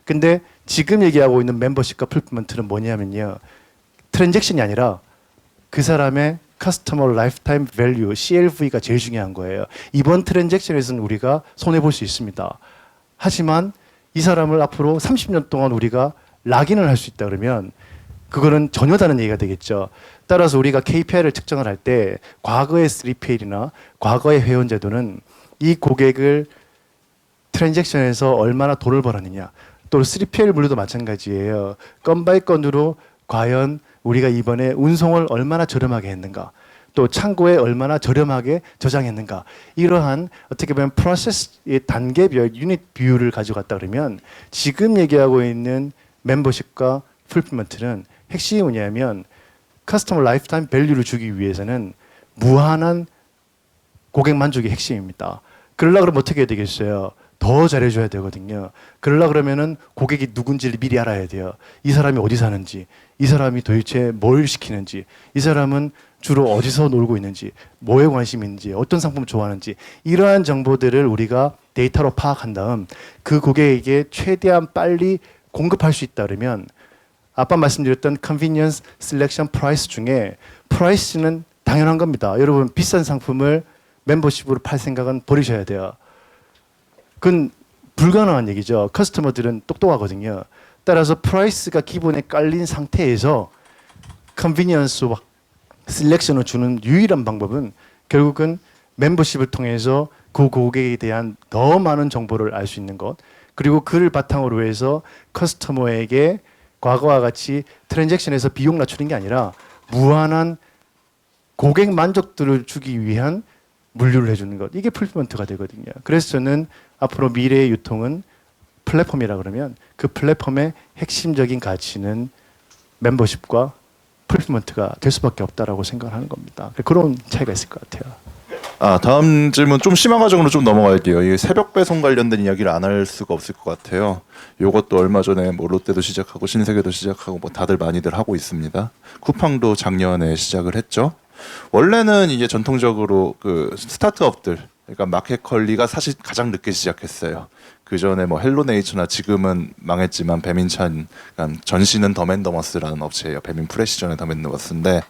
근데 지금 얘기하고 있는 멤버십과 풀필먼트는 뭐냐면요. 트랜잭션이 아니라 그 사람의 커스터머 라이프타임 밸류 CLV가 제일 중요한 거예요. 이번 트랜잭션에서는 우리가 손해볼 수 있습니다. 하지만 이 사람을 앞으로 30년 동안 우리가 락인을 할 수 있다 그러면 그거는 전혀 다른 얘기가 되겠죠. 따라서 우리가 KPI를 측정을 할 때 과거의 3PL이나 과거의 회원 제도는 이 고객을 트랜잭션에서 얼마나 돈을 벌었느냐. 또 3PL 물류도 마찬가지예요. 건 바이 건으로 과연 우리가 이번에 운송을 얼마나 저렴하게 했는가. 또 창고에 얼마나 저렴하게 저장했는가. 이러한 어떻게 보면 프로세스의 단계별 유닛 비율을 가져갔다 그러면 지금 얘기하고 있는 멤버십과 풀필먼트는 핵심이 뭐냐면 커스터머 라이프타임 밸류를 주기 위해서는 무한한 고객 만족이 핵심입니다. 그러려고 그러면 어떻게 해야 되겠어요? 더 잘해줘야 되거든요. 그러려고 그러면은 고객이 누군지를 미리 알아야 돼요. 이 사람이 어디 사는지, 이 사람이 도대체 뭘 시키는지, 이 사람은 주로 어디서 놀고 있는지, 뭐에 관심이 있는지, 어떤 상품을 좋아하는지 이러한 정보들을 우리가 데이터로 파악한 다음 그 고객에게 최대한 빨리 공급할 수 있다 그러면 아까 말씀드렸던 convenience, selection, price 중에 price는 당연한 겁니다. 여러분 비싼 상품을 멤버십으로 팔 생각은 버리셔야 돼요. 그건 불가능한 얘기죠. 커스터머들은 똑똑하거든요. 따라서 프라이스가 기본에 깔린 상태에서 컨비니언스와 셀렉션을 주는 유일한 방법은 결국은 멤버십을 통해서 그 고객에 대한 더 많은 정보를 알 수 있는 것, 그리고 그를 바탕으로 해서 커스터머에게 과거와 같이 트랜잭션에서 비용 낮추는 게 아니라 무한한 고객 만족도를 주기 위한 물류를 해주는 것, 이게 풀피먼트가 되거든요. 그래서 저는 앞으로 미래의 유통은 플랫폼이라 그러면 그 플랫폼의 핵심적인 가치는 멤버십과 풀피먼트가 될 수밖에 없다라고 생각하는 겁니다. 그런 차이가 있을 것 같아요. 다음 질문 좀 심한 과정으로 좀 넘어갈게요. 이 새벽 배송 관련된 이야기를 안 할 수가 없을 것 같아요. 요것도 얼마 전에 뭐 롯데도 시작하고 신세계도 시작하고 뭐 다들 많이들 하고 있습니다. 쿠팡도 작년에 시작을 했죠. 원래는 이게 전통적으로 그 스타트업들, 그러니까 마켓컬리가 사실 가장 늦게 시작했어요. 그 전에 뭐 헬로네이처나 지금은 망했지만 배민찬, 그러니까 전시는 더맨더머스라는 업체예요. 배민 프레시 전에 더맨더머스인데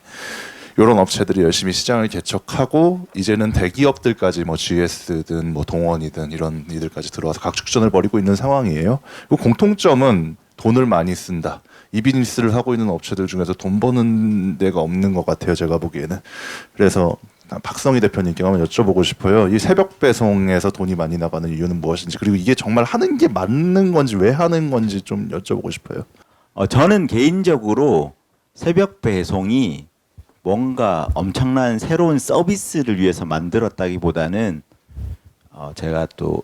이런 업체들이 열심히 시장을 개척하고 이제는 대기업들까지 뭐 GS든 뭐 동원이든 이런 이들까지 들어와서 각축전을 벌이고 있는 상황이에요. 그 공통점은 돈을 많이 쓴다. 이 비즈니스를 하고 있는 업체들 중에서 돈 버는 데가 없는 것 같아요. 제가 보기에는. 그래서 박성희 대표님께 한번 여쭤보고 싶어요. 이 새벽 배송에서 돈이 많이 나가는 이유는 무엇인지, 그리고 이게 정말 하는 게 맞는 건지 왜 하는 건지 좀 여쭤보고 싶어요. 저는 개인적으로 새벽 배송이 뭔가 엄청난 새로운 서비스를 위해서 만들었다기보다는 제가 또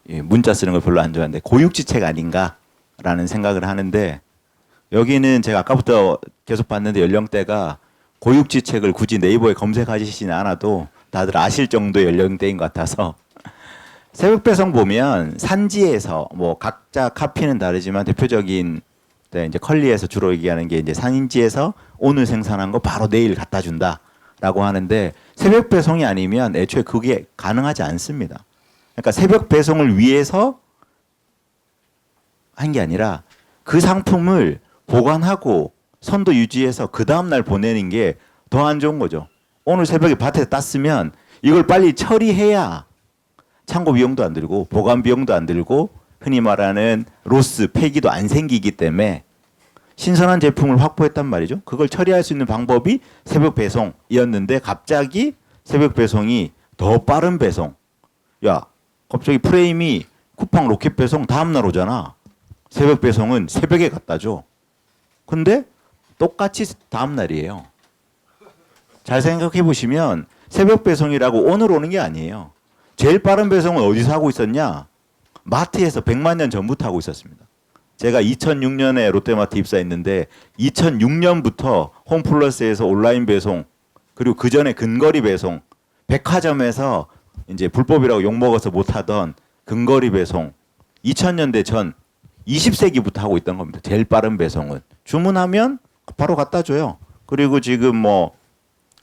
문자 쓰는 걸 별로 안 좋아하는데 고육지책 아닌가라는 생각을 하는데, 여기는 제가 아까부터 계속 봤는데 연령대가 고육지책을 굳이 네이버에 검색하시진 않아도 다들 아실 정도의 연령대인 것 같아서 새벽 배송 보면 산지에서 뭐 각자 카피는 다르지만 대표적인 이제 컬리에서 주로 얘기하는 게 이제 산지에서 오늘 생산한 거 바로 내일 갖다 준다라고 하는데, 새벽 배송이 아니면 애초에 그게 가능하지 않습니다. 그러니까 새벽 배송을 위해서 한 게 아니라 그 상품을 보관하고 선도 유지해서 그 다음날 보내는 게 더 안 좋은 거죠. 오늘 새벽에 밭에서 땄으면 이걸 빨리 처리해야 창고 비용도 안 들고 보관 비용도 안 들고 흔히 말하는 로스, 폐기도 안 생기기 때문에 신선한 제품을 확보했단 말이죠. 그걸 처리할 수 있는 방법이 새벽 배송이었는데 갑자기 새벽 배송이 더 빠른 배송. 야, 갑자기 프레임이 쿠팡 로켓 배송 다음날 오잖아. 새벽 배송은 새벽에 갖다 줘. 근데 똑같이 다음날이에요. 잘 생각해 보시면 새벽 배송이라고 오늘 오는 게 아니에요. 제일 빠른 배송은 어디서 하고 있었냐? 마트에서 100만 년 전부터 하고 있었습니다. 제가 2006년에 롯데마트 입사했는데 2006년부터 홈플러스에서 온라인 배송, 그리고 그 전에 근거리 배송, 백화점에서 이제 불법이라고 욕먹어서 못하던 근거리 배송, 2000년대 전 20세기부터 하고 있던 겁니다. 제일 빠른 배송은 주문하면 바로 갖다 줘요. 그리고 지금 뭐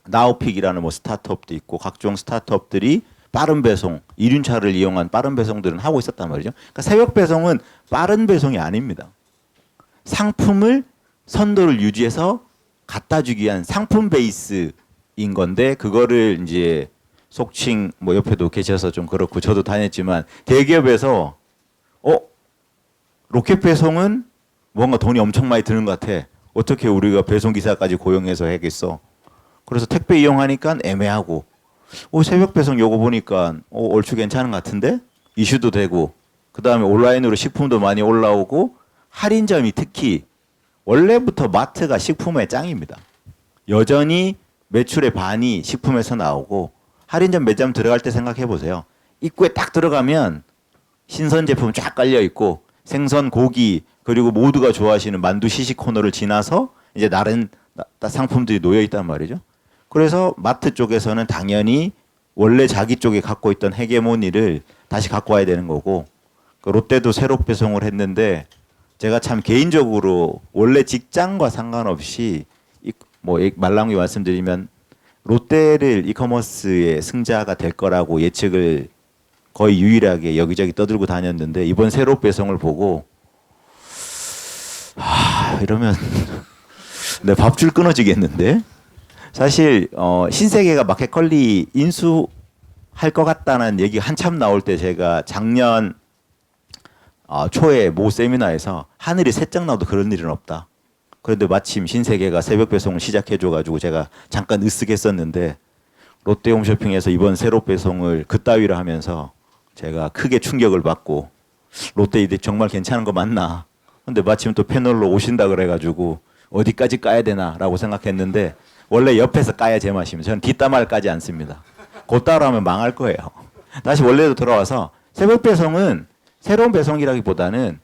나우픽이라는 뭐 스타트업도 있고 각종 스타트업들이 빠른 배송, 이륜차를 이용한 빠른 배송들은 하고 있었단 말이죠. 그러니까 새벽 배송은 빠른 배송이 아닙니다. 상품을 선도를 유지해서 갖다 주기 위한 상품 베이스인 건데, 그거를 이제 속칭 뭐 옆에도 계셔서 좀 그렇고 저도 다녔지만 대기업에서 로켓 배송은 뭔가 돈이 엄청 많이 드는 것 같아. 어떻게 우리가 배송 기사까지 고용해서 하겠어? 그래서 택배 이용하니까 애매하고, 새벽 배송 요거 보니까 얼추 괜찮은 것 같은데 이슈도 되고, 그 다음에 온라인으로 식품도 많이 올라오고, 할인점이 특히 원래부터 마트가 식품의 짱입니다. 여전히 매출의 반이 식품에서 나오고, 할인점 매점 들어갈 때 생각해 보세요. 입구에 딱 들어가면 신선 제품 쫙 깔려 있고 생선, 고기, 그리고 모두가 좋아하시는 만두 시식 코너를 지나서 이제 다른 상품들이 놓여 있단 말이죠. 그래서 마트 쪽에서는 당연히 원래 자기 쪽에 갖고 있던 헤게모니를 다시 갖고 와야 되는 거고, 롯데도 새로 배송을 했는데 제가 참 개인적으로 원래 직장과 상관없이 뭐 말랑이 말씀드리면 롯데를 이커머스의 승자가 될 거라고 예측을 거의 유일하게 여기저기 떠들고 다녔는데, 이번 새로 배송을 보고 이러면 내 밥줄 끊어지겠는데? 사실 신세계가 마켓컬리 인수할 것 같다는 얘기 한참 나올 때 제가 작년 초에 모 세미나에서 하늘이 새짝 나도 그런 일은 없다. 그런데 마침 신세계가 새벽 배송을 시작해줘가지고 제가 잠깐 으쓱했었는데 롯데홈쇼핑에서 이번 새로 배송을 그따위로 하면서 제가 크게 충격을 받고 롯데 이게 정말 괜찮은 거 맞나? 근데 마침 또 패널로 오신다 그래가지고 어디까지 까야 되나라고 생각했는데 원래 옆에서 까야 제맛입니다. 저는 뒷담화를 까지 않습니다. 곧따로 하면 망할 거예요. 다시 원래로 돌아와서 새벽 배송은 새로운 배송이라기보다는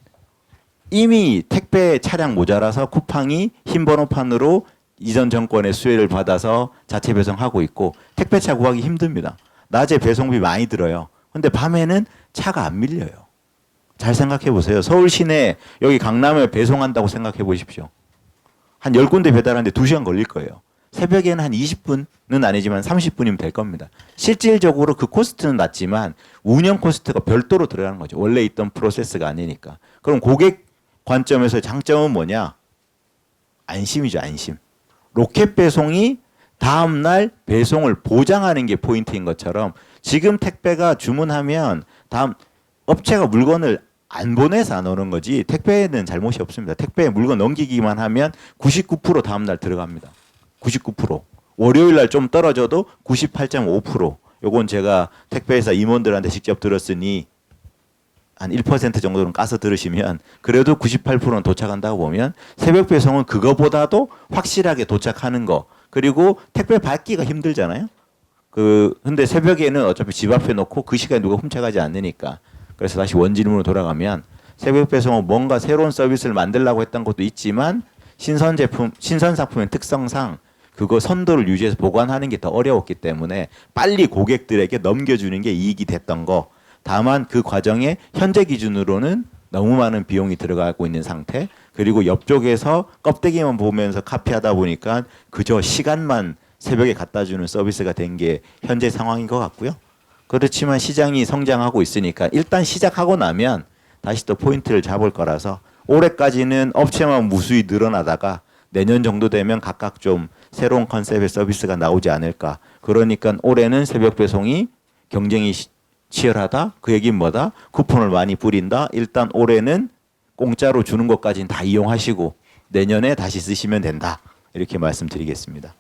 이미 택배 차량 모자라서 쿠팡이 흰 번호판으로 이전 정권의 수혜를 받아서 자체 배송하고 있고 택배차 구하기 힘듭니다. 낮에 배송비 많이 들어요. 근데 밤에는 차가 안 밀려요. 잘 생각해 보세요. 서울 시내 여기 강남에 배송한다고 생각해 보십시오. 한 10군데 배달하는데 2시간 걸릴 거예요. 새벽에는 한 20분은 아니지만 30분이면 될 겁니다. 실질적으로 그 코스트는 낮지만 운영 코스트가 별도로 들어가는 거죠. 원래 있던 프로세스가 아니니까. 그럼 고객 관점에서의 장점은 뭐냐? 안심이죠, 안심. 로켓 배송이 다음날 배송을 보장하는 게 포인트인 것처럼 지금 택배가 주문하면 다음 업체가 물건을 안 보내서 안 오는 거지 택배에는 잘못이 없습니다. 택배에 물건 넘기기만 하면 99% 다음날 들어갑니다. 99%. 월요일 날 좀 떨어져도 98.5%. 요건 제가 택배회사 임원들한테 직접 들었으니 한 1% 정도는 까서 들으시면 그래도 98%는 도착한다고 보면 새벽 배송은 그거보다도 확실하게 도착하는 거. 그리고 택배 받기가 힘들잖아요. 근데 새벽에는 어차피 집 앞에 놓고 그 시간에 누가 훔쳐가지 않으니까. 그래서 다시 원질문으로 돌아가면 새벽 배송은 뭔가 새로운 서비스를 만들려고 했던 것도 있지만 신선 제품, 신선 상품의 특성상 그거 선도를 유지해서 보관하는 게 더 어려웠기 때문에 빨리 고객들에게 넘겨주는 게 이익이 됐던 거. 다만 그 과정에 현재 기준으로는 너무 많은 비용이 들어가고 있는 상태. 그리고 옆쪽에서 껍데기만 보면서 카피하다 보니까 그저 시간만 새벽에 갖다 주는 서비스가 된 게 현재 상황인 것 같고요. 그렇지만 시장이 성장하고 있으니까 일단 시작하고 나면 다시 또 포인트를 잡을 거라서 올해까지는 업체만 무수히 늘어나다가 내년 정도 되면 각각 좀 새로운 컨셉의 서비스가 나오지 않을까. 그러니까 올해는 새벽 배송이 경쟁이 치열하다. 그 얘기는 뭐다? 쿠폰을 많이 뿌린다. 일단 올해는 공짜로 주는 것까지는 다 이용하시고 내년에 다시 쓰시면 된다. 이렇게 말씀드리겠습니다.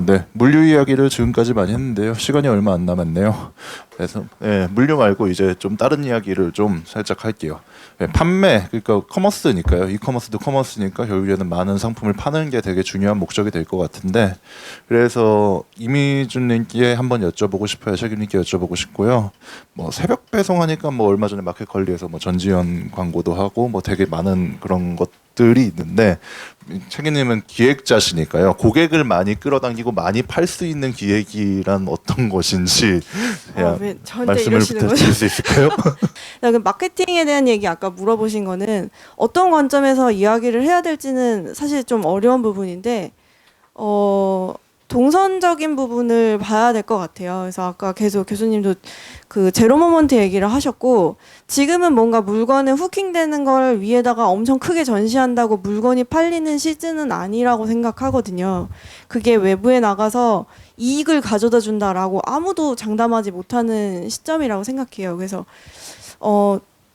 네. 물류 이야기를 지금까지 많이 했는데요. 시간이 얼마 안 남았네요. 그래서 물류 말고 이제 좀 다른 이야기를 좀 살짝 할게요. 판매, 그러니까 커머스니까요. 이커머스도 커머스니까 결국에는 많은 상품을 파는 게 되게 중요한 목적이 될 것 같은데 그래서 이미준님께 한번 여쭤보고 싶어요. 책임님께 여쭤보고 싶고요. 뭐 새벽 배송하니까 뭐 얼마 전에 마켓컬리에서 뭐 전지현 광고도 하고 뭐 되게 많은 그런 것들이 있는데 책임님은 기획자시니까요. 고객을 많이 끌어당기고 많이 팔 수 있는 기획이란 어떤 것인지 왜 저한테 말씀을 이러시는 부탁드릴 수 있을까요? 그 마케팅에 대한 얘기 아까 물어보신 거는 어떤 관점에서 이야기를 해야 될지는 사실 좀 어려운 부분인데 동선적인 부분을 봐야 될 것 같아요. 그래서 아까 계속 교수님도 그 제로 모먼트 얘기를 하셨고 지금은 뭔가 물건에 후킹되는 걸 위에다가 엄청 크게 전시한다고 물건이 팔리는 시즌은 아니라고 생각하거든요. 그게 외부에 나가서 이익을 가져다 준다라고 아무도 장담하지 못하는 시점이라고 생각해요. 그래서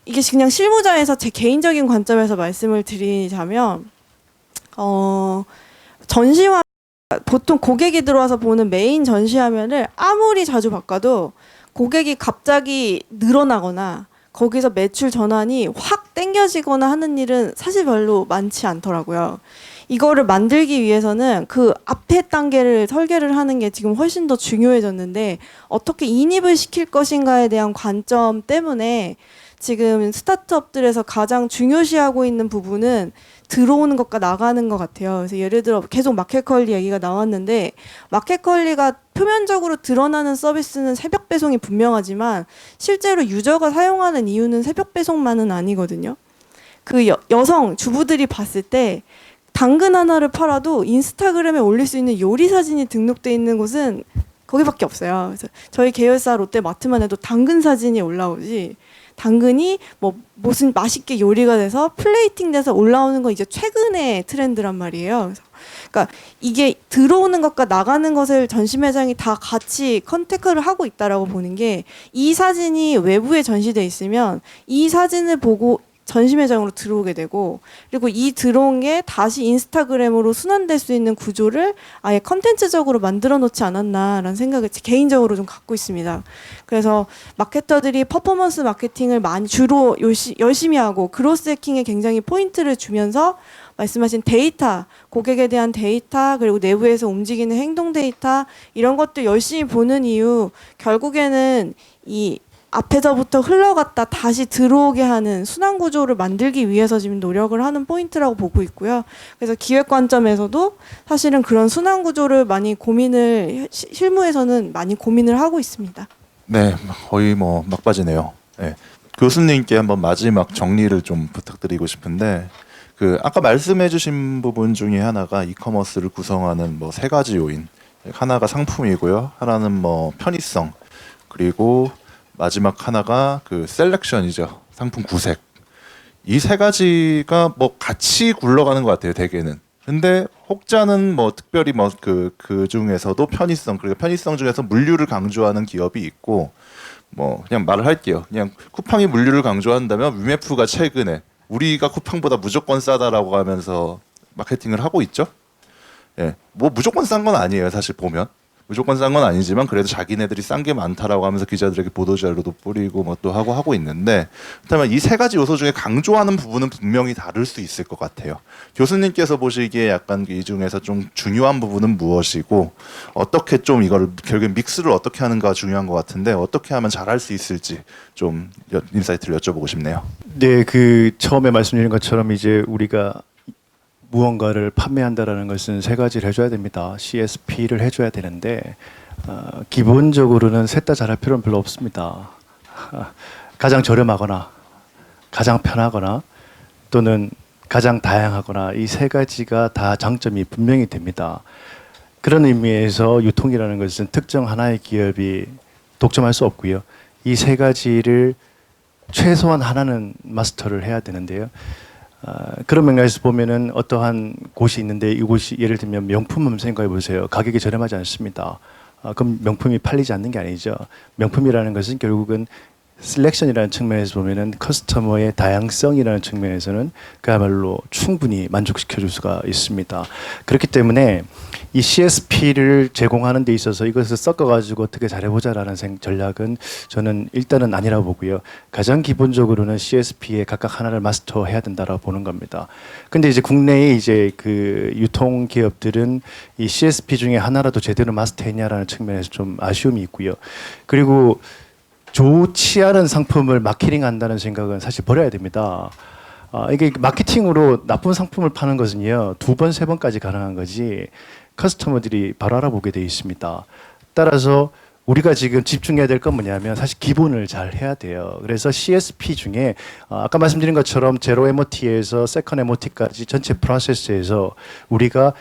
이게 그냥 실무자에서 제 개인적인 관점에서 말씀을 드리자면 전시화 보통 고객이 들어와서 보는 메인 전시화면을 아무리 자주 바꿔도 고객이 갑자기 늘어나거나 거기서 매출 전환이 확 땡겨지거나 하는 일은 사실 별로 많지 않더라고요. 이거를 만들기 위해서는 그 앞에 단계를 설계를 하는 게 지금 훨씬 더 중요해졌는데 어떻게 인입을 시킬 것인가에 대한 관점 때문에 지금 스타트업들에서 가장 중요시하고 있는 부분은 들어오는 것과 나가는 것 같아요. 그래서 예를 들어 계속 마켓컬리 얘기가 나왔는데 마켓컬리가 표면적으로 드러나는 서비스는 새벽 배송이 분명하지만 실제로 유저가 사용하는 이유는 새벽 배송만은 아니거든요. 그 여성 주부들이 봤을 때 당근 하나를 팔아도 인스타그램에 올릴 수 있는 요리 사진이 등록돼 있는 곳은 거기밖에 없어요. 그래서 저희 계열사 롯데마트만 해도 당근 사진이 올라오지 당근이 뭐 무슨 맛있게 요리가 돼서 플레이팅 돼서 올라오는 건 이제 최근의 트렌드란 말이에요. 그래서 그러니까 이게 들어오는 것과 나가는 것을 전시 매장이 다 같이 컨택을 하고 있다라고 보는 게 이 사진이 외부에 전시돼 있으면 이 사진을 보고 전시 매장으로 들어오게 되고, 그리고 이 들어온 게 다시 인스타그램으로 순환될 수 있는 구조를 아예 컨텐츠적으로 만들어 놓지 않았나라는 생각을 개인적으로 좀 갖고 있습니다. 그래서 마케터들이 퍼포먼스 마케팅을 많이 주로 열심히 하고 그로스 해킹에 굉장히 포인트를 주면서 말씀하신 데이터, 고객에 대한 데이터, 그리고 내부에서 움직이는 행동 데이터, 이런 것들 열심히 보는 이유, 결국에는 이 앞에서부터 흘러갔다 다시 들어오게 하는 순환 구조를 만들기 위해서 지금 노력을 하는 포인트라고 보고 있고요. 그래서 기획 관점에서도 사실은 그런 순환 구조를 많이 실무에서는 많이 고민을 하고 있습니다. 네, 거의 뭐 막바지네요. 네. 교수님께 한번 마지막 정리를 좀 부탁드리고 싶은데, 아까 말씀해주신 부분 중에 하나가 이커머스를 구성하는 뭐 세 가지 요인, 하나가 상품이고요, 하나는 뭐 편의성, 그리고 마지막 하나가 셀렉션이죠, 상품 구색. 이 세 가지가 뭐 같이 굴러가는 것 같아요, 대개는. 근데 혹자는 뭐 특별히 뭐 그 중에서도 편의성, 그리고 편의성 중에서 물류를 강조하는 기업이 있고, 뭐 그냥 말을 할게요. 그냥 쿠팡이 물류를 강조한다면 위메프가 최근에 우리가 쿠팡보다 무조건 싸다라고 하면서 마케팅을 하고 있죠. 예, 뭐 무조건 싼 건 아니에요. 사실 보면 무조건 싼 건 아니지만 그래도 자기네들이 싼 게 많다라고 하면서 기자들에게 보도자료도 뿌리고 뭐 또 하고 있는데, 그렇다면 이 세 가지 요소 중에 강조하는 부분은 분명히 다를 수 있을 것 같아요. 교수님께서 보시기에 약간 이 중에서 좀 중요한 부분은 무엇이고, 어떻게 좀 이걸 결국 믹스를 어떻게 하는가 중요한 것 같은데, 어떻게 하면 잘할 수 있을지 좀 인사이트를 여쭤보고 싶네요. 네, 처음에 말씀드린 것처럼 이제 우리가 무언가를 판매한다라는 것은 세 가지를 해줘야 됩니다. CSP를 해줘야 되는데 기본적으로는 셋 다 잘할 필요는 별로 없습니다. 가장 저렴하거나 가장 편하거나 또는 가장 다양하거나 이 세 가지가 다 장점이 분명히 됩니다. 그런 의미에서 유통이라는 것은 특정 하나의 기업이 독점할 수 없고요. 이 세 가지를 최소한 하나는 마스터를 해야 되는데요. 그런 맥락에서 보면은 어떠한 곳이 있는데 이곳이 예를 들면 명품 한번 생각해 보세요. 가격이 저렴하지 않습니다. 그럼 명품이 팔리지 않는 게 아니죠. 명품이라는 것은 결국은 셀렉션이라는 측면에서 보면은 커스터머의 다양성이라는 측면에서는 그야말로 충분히 만족시켜 줄 수가 있습니다. 그렇기 때문에 이 CSP를 제공하는 데 있어서 이것을 섞어가지고 어떻게 잘해보자라는 전략은 저는 일단은 아니라고 보고요. 가장 기본적으로는 CSP에 각각 하나를 마스터해야 된다라고 보는 겁니다. 근데 이제 국내에 이제 유통 기업들은 이 CSP 중에 하나라도 제대로 마스터했냐라는 측면에서 좀 아쉬움이 있고요. 그리고 좋지 않은 상품을 마케팅한다는 생각은 사실 버려야 됩니다. 이게 마케팅으로 나쁜 상품을 파는 것은요, 2번, 3번까지 가능한 거지 커스터머들이 바로 알아보게 돼 있습니다. 따라서 우리가 지금 집중해야 될 건 뭐냐면 사실 기본을 잘 해야 돼요. 그래서 CSP 중에 아까 말씀드린 것처럼 제로 MOT에서 세컨 MOT까지 전체 프로세스에서 우리가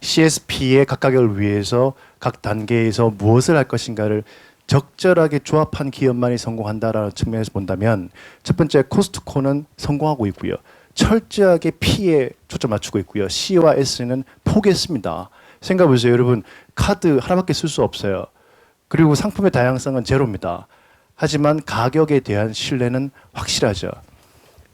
CSP의 각각을 위해서 각 단계에서 무엇을 할 것인가를 적절하게 조합한 기업만이 성공한다라는 측면에서 본다면, 첫 번째 코스트코는 성공하고 있고요. 철저하게 P에 초점 맞추고 있고요. C와 S는 포기했습니다. 생각해 보세요. 여러분, 카드 하나밖에 쓸 수 없어요. 그리고 상품의 다양성은 제로입니다. 하지만 가격에 대한 신뢰는 확실하죠.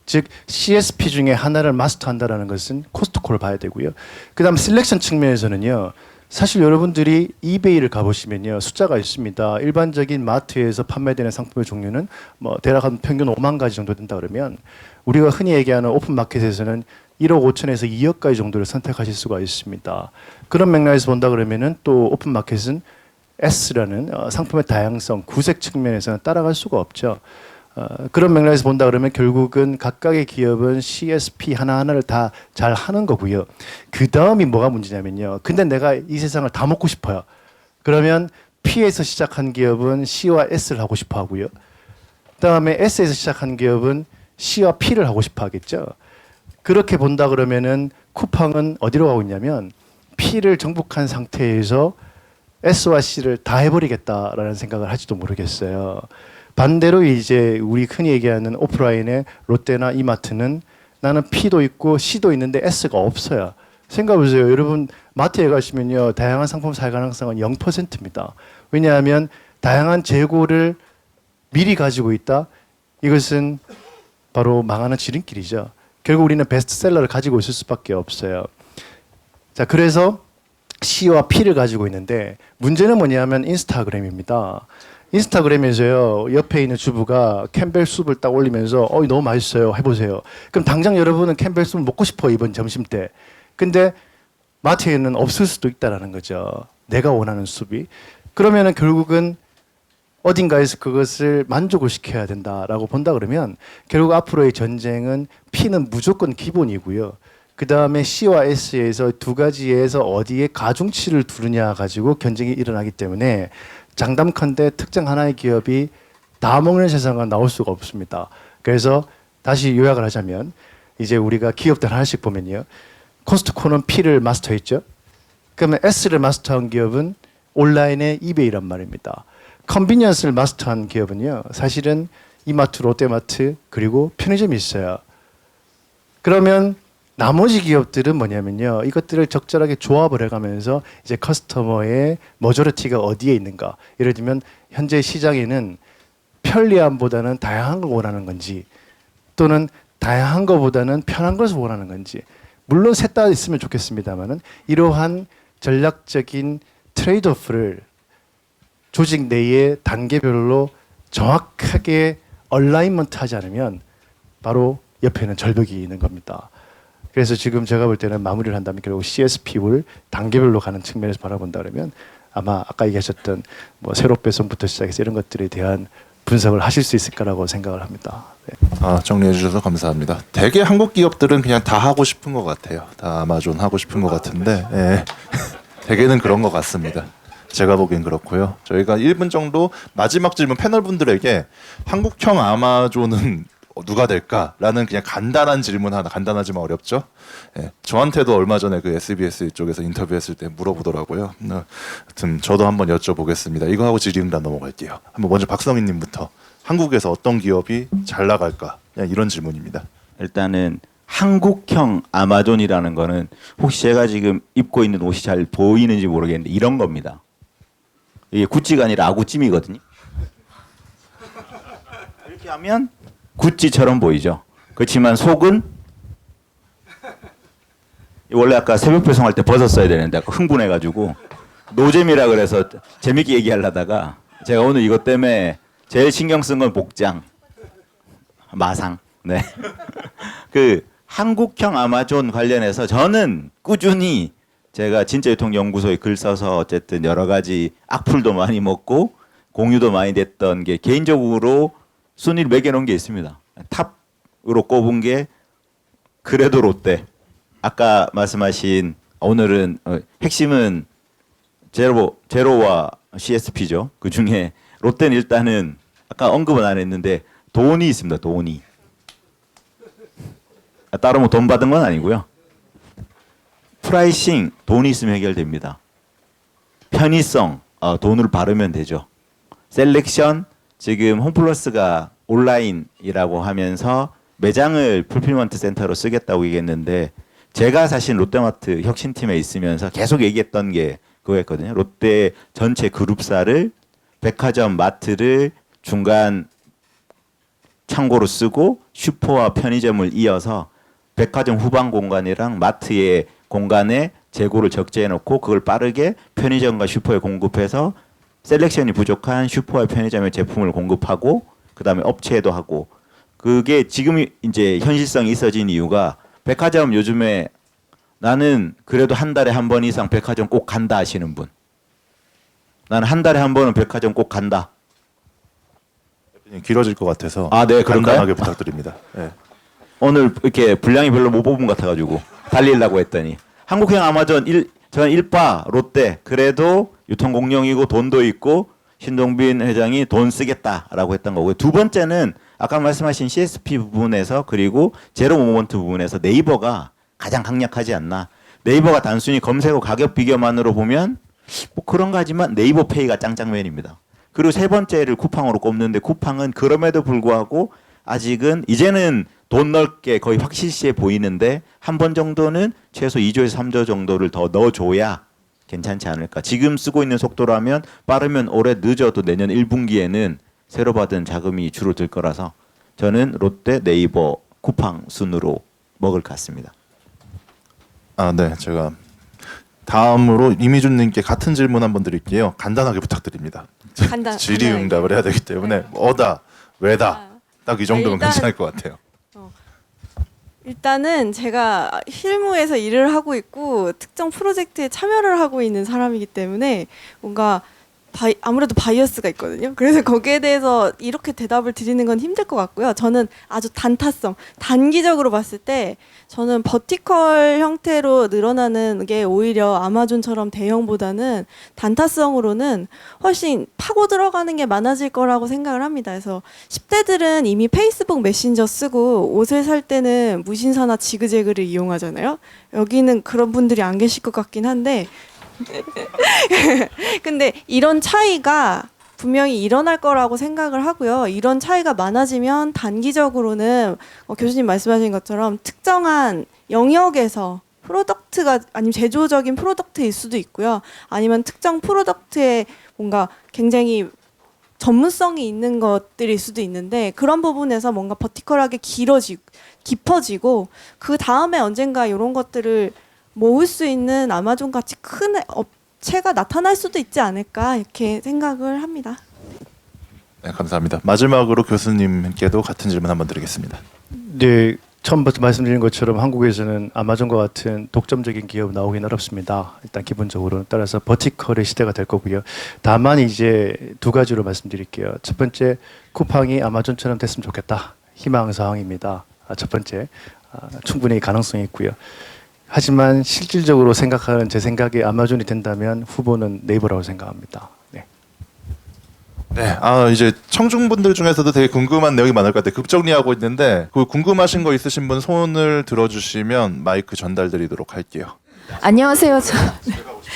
즉 CSP 중에 하나를 마스터한다는 것은 코스트코를 봐야 되고요. 그 다음 셀렉션 측면에서는요. 사실 여러분들이 이베이를 가보시면요, 숫자가 있습니다. 일반적인 마트에서 판매되는 상품의 종류는 뭐 대략 한 평균 5만 가지 정도 된다 그러면, 우리가 흔히 얘기하는 오픈마켓에서는 1억 5천에서 2억 가지 정도를 선택하실 수가 있습니다. 그런 맥락에서 본다 그러면은 또 오픈마켓은 S라는 상품의 다양성, 구색 측면에서는 따라갈 수가 없죠. 그런 맥락에서 본다 그러면 결국은 각각의 기업은 CSP 하나하나를 다 잘 하는 거고요. 그 다음이 뭐가 문제냐면요. 근데 내가 이 세상을 다 먹고 싶어요. 그러면 P에서 시작한 기업은 C와 S를 하고 싶어 하고요. 그 다음에 S에서 시작한 기업은 C와 P를 하고 싶어 하겠죠. 그렇게 본다 그러면은 쿠팡은 어디로 가고 있냐면 P를 정복한 상태에서 S와 C를 다 해버리겠다라는 생각을 할지도 모르겠어요. 반대로 이제 우리 흔히 얘기하는 오프라인의 롯데나 이마트는 나는 P도 있고 C도 있는데 S가 없어요. 생각해보세요. 여러분 마트에 가시면요, 다양한 상품 살 가능성은 0%입니다. 왜냐하면 다양한 재고를 미리 가지고 있다. 이것은 바로 망하는 지름길이죠. 결국 우리는 베스트셀러를 가지고 있을 수밖에 없어요. 자, 그래서 C와 P를 가지고 있는데 문제는 뭐냐면 인스타그램입니다. 인스타그램에서요, 옆에 있는 주부가 캠벨 수프를 딱 올리면서 너무 맛있어요, 해보세요. 그럼 당장 여러분은 캠벨 수프 먹고 싶어, 이번 점심 때. 근데 마트에는 없을 수도 있다라는 거죠. 내가 원하는 수프이. 그러면은 결국은 어딘가에서 그것을 만족을 시켜야 된다라고 본다 그러면 결국 앞으로의 전쟁은 P는 무조건 기본이고요. 그 다음에 C와 S에서 두 가지에서 어디에 가중치를 두느냐 가지고 경쟁이 일어나기 때문에 장담컨대 특정 하나의 기업이 다 먹는 세상은 나올 수가 없습니다. 그래서 다시 요약을 하자면 이제 우리가 기업들 하나씩 보면요. 코스트코는 P를 마스터했죠. 그러면 S를 마스터한 기업은 온라인의 이베이란 말입니다. 컨비니언스를 마스터한 기업은요. 사실은 이마트, 롯데마트 그리고 편의점이 있어요. 그러면 나머지 기업들은 뭐냐면요. 이것들을 적절하게 조합을 해가면서 이제 커스터머의 머저리티가 어디에 있는가. 예를 들면 현재 시장에는 편리함보다는 다양한 걸 원하는 건지 또는 다양한 것보다는 편한 것을 원하는 건지 물론 셋 다 있으면 좋겠습니다만은 이러한 전략적인 트레이드오프를 조직 내의 단계별로 정확하게 얼라인먼트 하지 않으면 바로 옆에는 절벽이 있는 겁니다. 그래서 지금 제가 볼 때는 마무리를 한다면 결국 CSP를 단계별로 가는 측면에서 바라본다 그러면 아마 아까 얘기하셨던 뭐 세로 배송부터 시작해서 이런 것들에 대한 분석을 하실 수 있을 거라고 생각을 합니다. 네. 정리해 주셔서 감사합니다. 대개 한국 기업들은 그냥 다 하고 싶은 것 같아요. 다 아마존 하고 싶은 것 같은데 예. 대개는 그런 것 같습니다. 제가 보기엔 그렇고요. 저희가 1분 정도 마지막 질문 패널분들에게 한국형 아마존은 누가 될까라는 그냥 간단한 질문 하나, 간단하지만 어렵죠. 예, 저한테도 얼마 전에 그 SBS 쪽에서 인터뷰했을 때 물어보더라고요. 하여튼 저도 한번 여쭤보겠습니다. 이거 하고 질의응답 넘어갈게요. 한번 먼저 박성희님부터 한국에서 어떤 기업이 잘 나갈까? 그냥 이런 질문입니다. 일단은 한국형 아마존이라는 거는 혹시 제가 지금 입고 있는 옷이 잘 보이는지 모르겠는데 이런 겁니다. 이게 구찌가 아니라 아구찜이거든요. 이렇게 하면 구찌처럼 보이죠. 그렇지만 속은 원래 아까 새벽 배송할 때 벗었어야 되는데 아까 흥분해가지고 노잼이라 그래서 재밌게 얘기하려다가 제가 오늘 이것 때문에 제일 신경 쓴 건 복장, 마상. 네. 그 한국형 아마존 관련해서 저는 꾸준히 제가 진짜유통연구소에 글 써서 어쨌든 여러 가지 악플도 많이 먹고 공유도 많이 됐던 게 개인적으로 순위를 매겨놓은 게 있습니다. 탑으로 꼽은 게 그래도 롯데. 아까 말씀하신 오늘은 핵심은 제로와 CSP죠. 그 중에 롯데는 일단은 아까 언급은 안 했는데 돈이 있습니다. 돈이. 따로 뭐 돈 받은 건 아니고요. 프라이싱 돈이 있으면 해결됩니다. 편의성 돈을 바르면 되죠. 셀렉션 지금 홈플러스가 온라인이라고 하면서 매장을 풀필먼트 센터로 쓰겠다고 얘기했는데 제가 사실 롯데마트 혁신팀에 있으면서 계속 얘기했던 게 그거였거든요. 롯데 전체 그룹사를 백화점 마트를 중간 창고로 쓰고 슈퍼와 편의점을 이어서 백화점 후방 공간이랑 마트의 공간에 재고를 적재해 놓고 그걸 빠르게 편의점과 슈퍼에 공급해서 셀렉션이 부족한 슈퍼와 편의점의 제품을 공급하고 그다음에 업체에도 하고 그게 지금 이제 현실성이 있어진 이유가 백화점 요즘에 나는 그래도 한 달에 한 번 이상 백화점 꼭 간다 하시는 분. 나는 한 달에 한 번은 백화점 꼭 간다. 길어질 것 같아서 네, 그런가요? 간단하게 부탁드립니다. 네. 오늘 이렇게 분량이 별로 못 뽑은 것 같아가지고 달리려고 했더니 한국형 아마존 저는 일바 롯데 그래도 유통공룡이고 돈도 있고 신동빈 회장이 돈 쓰겠다라고 했던 거고요. 두 번째는 아까 말씀하신 CSP 부분에서 그리고 제로 모먼트 부분에서 네이버가 가장 강력하지 않나. 네이버가 단순히 검색어 가격 비교만으로 보면 뭐 그런 거 하지만 네이버 페이가 짱짱맨입니다. 그리고 세 번째를 쿠팡으로 꼽는데 쿠팡은 그럼에도 불구하고 아직은 이제는 돈 넓게 거의 확실시해 보이는데 한 번 정도는 최소 2조에서 3조 정도를 더 넣어줘야 괜찮지 않을까. 지금 쓰고 있는 속도라면 빠르면 올해 늦어도 내년 1분기에는 새로 받은 자금이 줄어들 거라서 저는 롯데, 네이버, 쿠팡 순으로 먹을 것 같습니다. 아, 네. 제가 다음으로 이미준님께 같은 질문 한번 드릴게요. 간단하게 부탁드립니다. 질의응답을 해야 되기 때문에 어다, 왜다, 딱 이 정도면 일단- 괜찮을 것 같아요. 일단은 제가 실무에서 일을 하고 있고 특정 프로젝트에 참여를 하고 있는 사람이기 때문에 뭔가 아무래도 바이어스가 있거든요. 그래서 거기에 대해서 이렇게 대답을 드리는 건 힘들 것 같고요. 저는 아주 단기적으로 봤을 때 저는 버티컬 형태로 늘어나는 게 오히려 아마존처럼 대형보다는 단타성으로는 훨씬 파고 들어가는 게 많아질 거라고 생각을 합니다. 그래서 10대들은 이미 페이스북 메신저 쓰고 옷을 살 때는 무신사나 지그재그를 이용하잖아요. 여기는 그런 분들이 안 계실 것 같긴 한데 근데 이런 차이가 분명히 일어날 거라고 생각을 하고요. 이런 차이가 많아지면 단기적으로는 교수님 말씀하신 것처럼 특정한 영역에서 프로덕트가 아니면 제조적인 프로덕트일 수도 있고요. 아니면 특정 프로덕트에 뭔가 굉장히 전문성이 있는 것들일 수도 있는데 그런 부분에서 뭔가 버티컬하게 깊어지고 그 다음에 언젠가 이런 것들을 모을 수 있는 아마존 같이 큰 업체가 나타날 수도 있지 않을까 이렇게 생각을 합니다. 네, 감사합니다. 마지막으로 교수님께도 같은 질문 한번 드리겠습니다. 네, 처음부터 말씀드린 것처럼 한국에서는 아마존과 같은 독점적인 기업 나오긴 어렵습니다. 일단 기본적으로 따라서 버티컬의 시대가 될 거고요. 다만 이제 두 가지로 말씀드릴게요. 첫 번째, 쿠팡이 아마존처럼 됐으면 좋겠다. 희망 사항입니다. 첫 번째, 충분히 가능성이 있고요. 하지만 실질적으로 생각하는 제 생각에 아마존이 된다면 후보는 네이버라고 생각합니다. 네. 네, 이제 청중분들 중에서도 되게 궁금한 내용이 많을 것 같아요. 급정리하고 있는데 그 궁금하신 거 있으신 분 손을 들어주시면 마이크 전달드리도록 할게요. 안녕하세요.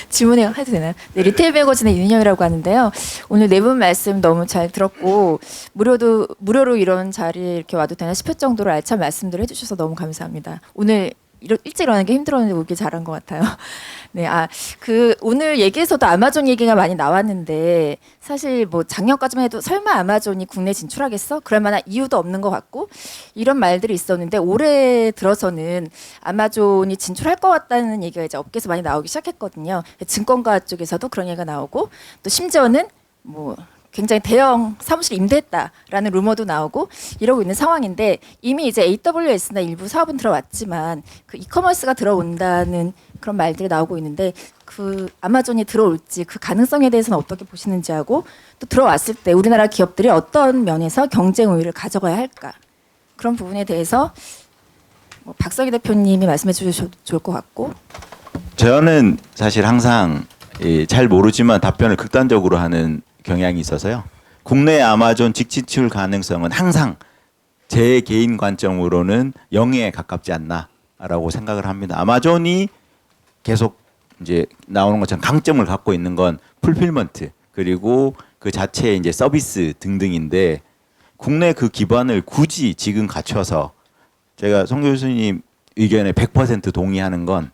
질문해도 되나요? 네, 리테일 매거진의 윤희영이라고 하는데요. 오늘 네 분 말씀 너무 잘 들었고 무료로 이런 자리에 이렇게 와도 되나 싶을 정도로 알찬 말씀들을 해주셔서 너무 감사합니다. 오늘 일찍 일어나는 게 힘들었는데 오길 잘한 것 같아요. 네, 오늘 얘기에서도 아마존 얘기가 많이 나왔는데 사실 뭐 작년까지만 해도 설마 아마존이 국내 진출하겠어? 그럴 만한 이유도 없는 것 같고 이런 말들이 있었는데 올해 들어서는 아마존이 진출할 것 같다는 얘기가 이제 업계에서 많이 나오기 시작했거든요. 증권가 쪽에서도 그런 얘기가 나오고 또 심지어는 뭐 굉장히 대형 사무실 임대했다라는 루머도 나오고 이러고 있는 상황인데 이미 이제 AWS나 일부 사업은 들어왔지만 그 이커머스가 들어온다는 그런 말들이 나오고 있는데 그 아마존이 들어올지 그 가능성에 대해서는 어떻게 보시는지 하고 또 들어왔을 때 우리나라 기업들이 어떤 면에서 경쟁 우위를 가져가야 할까 그런 부분에 대해서 뭐 박성희 대표님이 말씀해 주셔도 좋을 것 같고 저는 사실 항상 잘 모르지만 답변을 극단적으로 하는 경향이 있어서요. 국내 아마존 직진출 가능성은 항상 제 개인 관점으로는 0에 가깝지 않나라고 생각을 합니다. 아마존이 계속 이제 나오는 것처럼 강점을 갖고 있는 건 풀필먼트 그리고 그 자체의 이제 서비스 등등인데 국내 그 기반을 굳이 지금 갖춰서 제가 송 교수님 의견에 100% 동의하는 건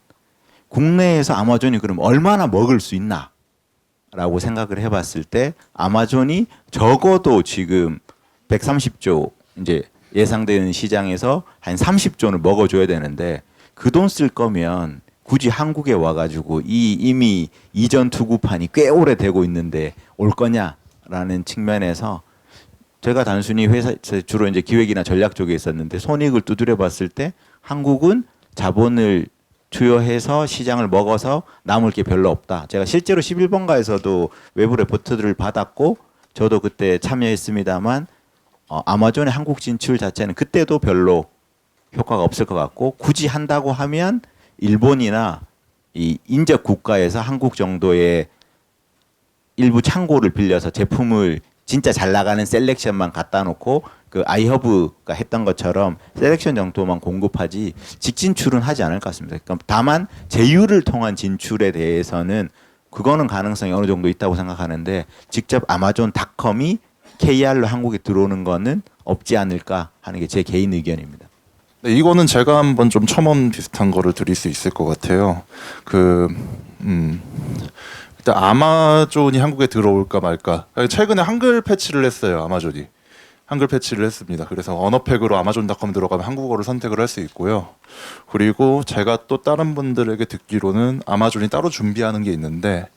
국내에서 아마존이 그럼 얼마나 먹을 수 있나? 라고 생각을 해봤을 때 아마존이 적어도 지금 130조 이제 예상되는 시장에서 한 30조는 먹어줘야 되는데 그 돈 쓸 거면 굳이 한국에 와가지고 이미 이전 투구판이 꽤 오래되고 있는데 올 거냐라는 측면에서 제가 단순히 회사 주로 이제 기획이나 전략 쪽에 있었는데 손익을 두드려봤을 때 한국은 자본을 투여해서 시장을 먹어서 남을 게 별로 없다. 제가 실제로 11번가에서도 외부 레포트들을 받았고 저도 그때 참여했습니다만 아마존의 한국 진출 자체는 그때도 별로 효과가 없을 것 같고 굳이 한다고 하면 일본이나 이 인접 국가에서 한국 정도의 일부 창고를 빌려서 제품을 진짜 잘 나가는 셀렉션만 갖다 놓고 그 아이허브가 했던 것처럼 셀렉션 정도만 공급하지 직진출은 하지 않을 것 같습니다. 그러니까 다만 제휴를 통한 진출에 대해서는 그거는 가능성이 어느 정도 있다고 생각하는데 직접 아마존닷컴이 KR로 한국에 들어오는 거는 없지 않을까 하는 게 제 개인 의견입니다. 네, 이거는 제가 한번 좀 첨언 비슷한 거를 드릴 수 있을 것 같아요. 일단 아마존이 한국에 들어올까 말까. 최근에 한글 패치를 했어요. 아마존이 한글 패치를 했습니다. 그래서 언어팩으로 아마존닷컴 들어가면 한국어를 선택을 할 수 있고요. 그리고 제가 또 다른 분들에게 듣기로는 아마존이 따로 준비하는 게 있는데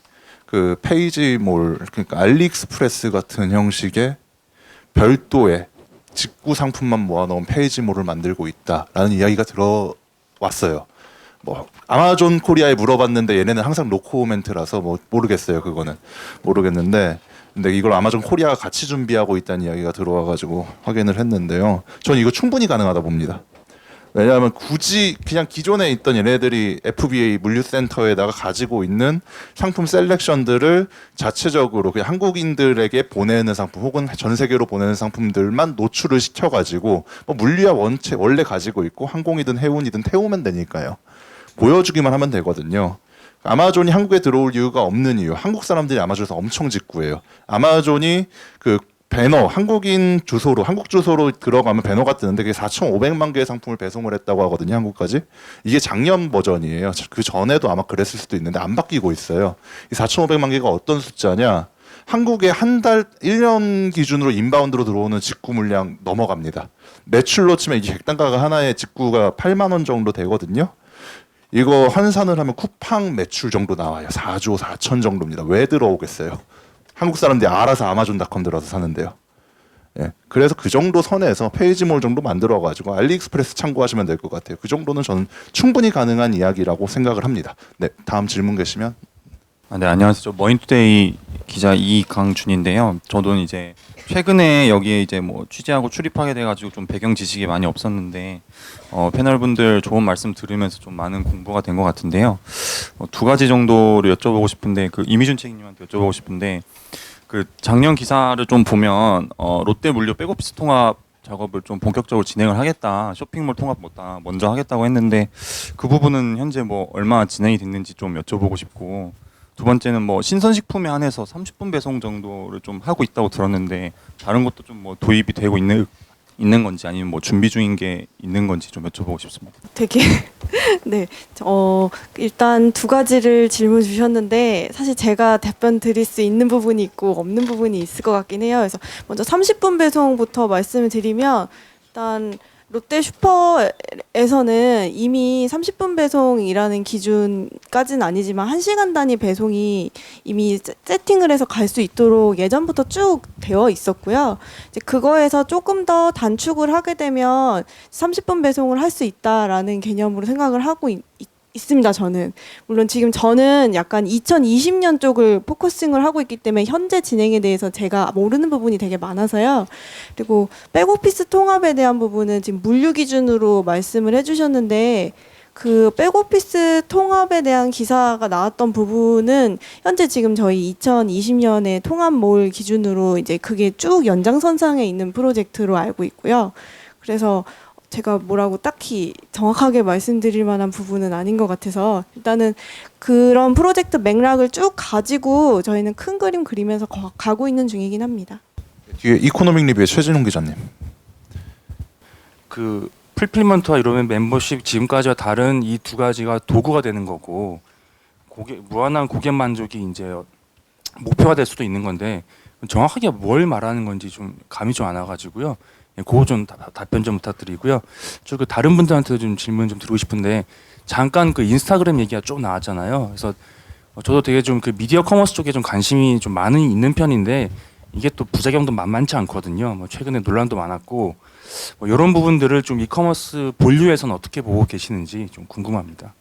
그 페이지몰 그러니까 알리익스프레스 같은 형식의 별도의 직구 상품만 모아놓은 페이지몰을 만들고 있다라는 이야기가 들어왔어요. 뭐 아마존 코리아에 물어봤는데 얘네는 항상 노코멘트라서 뭐 모르겠어요. 그거는 모르겠는데 근데 이걸 아마존 코리아가 같이 준비하고 있다는 이야기가 들어와가지고 확인을 했는데요. 저는 이거 충분히 가능하다 봅니다. 왜냐하면 굳이 그냥 기존에 있던 얘네들이 FBA 물류센터에다가 가지고 있는 상품 셀렉션들을 자체적으로 그냥 한국인들에게 보내는 상품 혹은 전 세계로 보내는 상품들만 노출을 시켜가지고 뭐 물류야 원래 가지고 있고 항공이든 해운이든 태우면 되니까요. 보여주기만 하면 되거든요. 아마존이 한국에 들어올 이유가 없는 이유. 한국 사람들이 아마존에서 엄청 직구해요. 아마존이 그 배너 한국인 주소로 한국 주소로 들어가면 배너가 뜨는데 그게 4,500만 개의 상품을 배송을 했다고 하거든요. 한국까지. 이게 작년 버전이에요. 그 전에도 아마 그랬을 수도 있는데 안 바뀌고 있어요. 이 4,500만 개가 어떤 숫자냐? 한국에 한 달 1년 기준으로 인바운드로 들어오는 직구 물량 넘어갑니다. 매출로 치면 이게 객단가가 하나에 직구가 8만 원 정도 되거든요. 이거 환산을 하면 쿠팡 매출 정도 나와요. 4조 4천 정도입니다. 왜 들어오겠어요? 한국 사람들이 알아서 아마존닷컴 들어서 사는데요. 예, 그래서 그 정도 선에서 페이지몰 정도 만들어가지고 알리익스프레스 참고하시면 될 것 같아요. 그 정도는 저는 충분히 가능한 이야기라고 생각을 합니다. 네, 다음 질문 계시면. 네, 안녕하세요. 저 머니투데이 기자 이강준인데요. 저도 이제 최근에 여기에 이제 뭐 취재하고 출입하게 돼가지고 좀 배경 지식이 많이 없었는데 패널분들 좋은 말씀 들으면서 좀 많은 공부가 된 것 같은데요. 두 가지 정도를 여쭤보고 싶은데 그 이미준 책임님한테 여쭤보고 싶은데 그 작년 기사를 좀 보면 롯데 물류 백오피스 통합 작업을 좀 본격적으로 진행을 하겠다. 쇼핑몰 통합 먼저 하겠다고 했는데 그 부분은 현재 뭐 얼마 진행이 됐는지 좀 여쭤보고 싶고 두 번째는 뭐 신선식품에 한해서 30분 배송 정도를 좀 하고 있다고 들었는데 다른 것도 좀 뭐 도입이 되고 있는 건지 아니면 뭐 준비 중인 게 있는 건지 좀 여쭤보고 싶습니다. 되게 네, 일단 두 가지를 질문 주셨는데 사실 제가 답변 드릴 수 있는 부분이 있고 없는 부분이 있을 것 같긴 해요. 그래서 먼저 30분 배송부터 말씀을 드리면 일단 롯데 슈퍼에서는 이미 30분 배송이라는 기준까지는 아니지만 1시간 단위 배송이 이미 세팅을 해서 갈 수 있도록 예전부터 쭉 되어 있었고요. 이제 그거에서 조금 더 단축을 하게 되면 30분 배송을 할 수 있다라는 개념으로 생각을 하고 있습니다. 저는 물론 지금 저는 약간 2020년 쪽을 포커싱을 하고 있기 때문에 현재 진행에 대해서 제가 모르는 부분이 되게 많아서요. 그리고 백오피스 통합에 대한 부분은 지금 물류 기준으로 말씀을 해주셨는데 그 백오피스 통합에 대한 기사가 나왔던 부분은 현재 지금 저희 2020년에 통합몰 기준으로 이제 그게 쭉 연장선상에 있는 프로젝트로 알고 있고요. 그래서 제가 뭐라고 딱히 정확하게 말씀드릴 만한 부분은 아닌 것 같아서 일단은 그런 프로젝트 맥락을 쭉 가지고 저희는 큰 그림 그리면서 가고 있는 중이긴 합니다. 뒤에 이코노믹 리뷰의 최진웅 기자님. 그 풀필먼트와 이러면 멤버십 지금까지와 다른 이 두 가지가 도구가 되는 거고 무한한 고객 만족이 이제 목표가 될 수도 있는 건데 정확하게 뭘 말하는 건지 좀 감이 좀 안 와가지고요. 그거 좀 답변 좀 부탁드리고요. 저 그 다른 분들한테도 좀 질문 좀 드리고 싶은데 잠깐 그 인스타그램 얘기가 좀 나왔잖아요. 그래서 저도 되게 좀 그 미디어 커머스 쪽에 좀 관심이 좀 많이 있는 편인데 이게 또 부작용도 만만치 않거든요. 뭐 최근에 논란도 많았고 뭐 이런 부분들을 좀 이커머스 본류에서는 어떻게 보고 계시는지 좀 궁금합니다.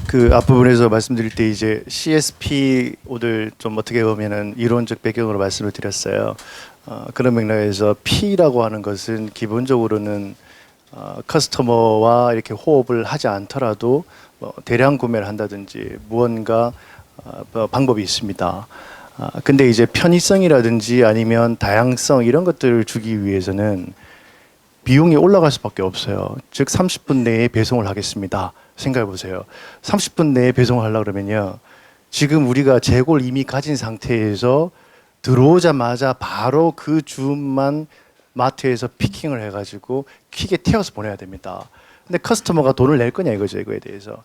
그 앞부분에서 말씀드릴 때 이제 CSP 오늘 좀 어떻게 보면은 이론적 배경으로 말씀을 드렸어요. 그런 맥락에서 P라고 하는 것은 기본적으로는 커스터머와 이렇게 호흡을 하지 않더라도 대량 구매를 한다든지 무언가 방법이 있습니다. 근데 이제 편의성이라든지 아니면 다양성 이런 것들을 주기 위해서는 비용이 올라갈 수밖에 없어요. 즉 30분 내에 배송을 하겠습니다. 생각해 보세요. 30분 내에 배송을 하려고 그러면요. 지금 우리가 재고를 이미 가진 상태에서 들어오자마자 바로 그 주문만 마트에서 피킹을 해가지고 퀵에 태워서 보내야 됩니다. 근데 커스터머가 돈을 낼 거냐 이거죠, 이거에 대해서.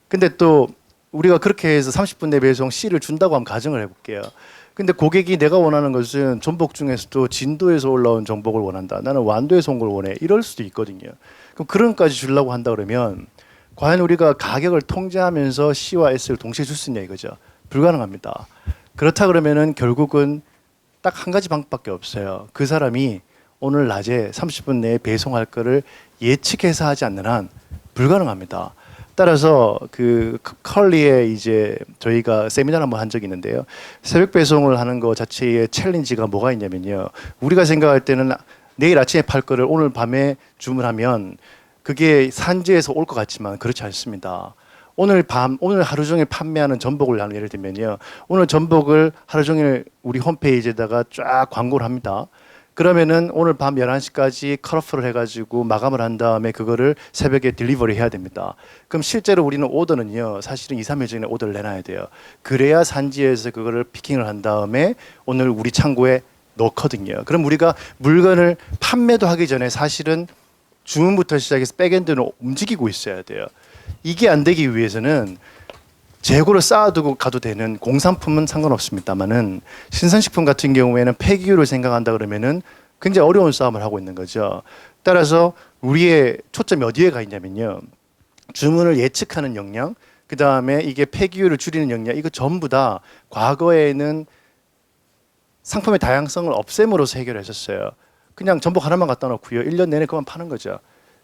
근데 또 우리가 그렇게 해서 30분 내 배송 C를 준다고 하면 가정을 해볼게요. 근데 고객이 내가 원하는 것은 전복 중에서도 진도에서 올라온 전복을 원한다. 나는 완도에서 온 걸 원해. 이럴 수도 있거든요. 그럼 그런 것까지 주려고 한다 그러면 과연 우리가 가격을 통제하면서 C와 S를 동시에 줄 수 있냐 이거죠. 불가능합니다. 그렇다 그러면은 결국은 딱 한 가지 방법밖에 없어요. 그 사람이 오늘 낮에 30분 내에 배송할 거를 예측해서 하지 않는 한 불가능합니다. 따라서 그 컬리에 이제 저희가 세미나를 한번 한 적이 있는데요. 새벽 배송을 하는 거 자체의 챌린지가 뭐가 있냐면요. 우리가 생각할 때는 내일 아침에 팔 거를 오늘 밤에 주문하면 그게 산지에서 올 것 같지만 그렇지 않습니다. 오늘 하루 종일 판매하는 전복을 나는 예를 들면요. 오늘 전복을 하루 종일 우리 홈페이지에다가 쫙 광고를 합니다. 그러면은 오늘 밤 11시까지 컷오프를 해가지고 마감을 한 다음에 그거를 새벽에 딜리버리 해야 됩니다. 그럼 실제로 우리는 오더는요, 사실은 2, 3일 전에 오더를 내놔야 돼요. 그래야 산지에서 그거를 피킹을 한 다음에 오늘 우리 창고에 넣거든요. 그럼 우리가 물건을 판매도 하기 전에 사실은 주문부터 시작해서 백엔드는 움직이고 있어야 돼요. 이게 안 되기 위해서는 재고를 쌓아두고 가도 되는 공산품은 상관없습니다만은 신선식품 같은 경우에는 폐기율을 생각한다 그러면은 굉장히 어려운 싸움을 하고 있는 거죠. 따라서 우리의 초점이 어디에 가 있냐면요. 주문을 예측하는 역량, 그 다음에 이게 폐기율을 줄이는 역량, 이거 전부 다 과거에는 상품의 다양성을 없앰으로써 해결했었어요. 그냥 전복 하나만 갖다 놓고요. 1년 내내 그만 파는 거죠.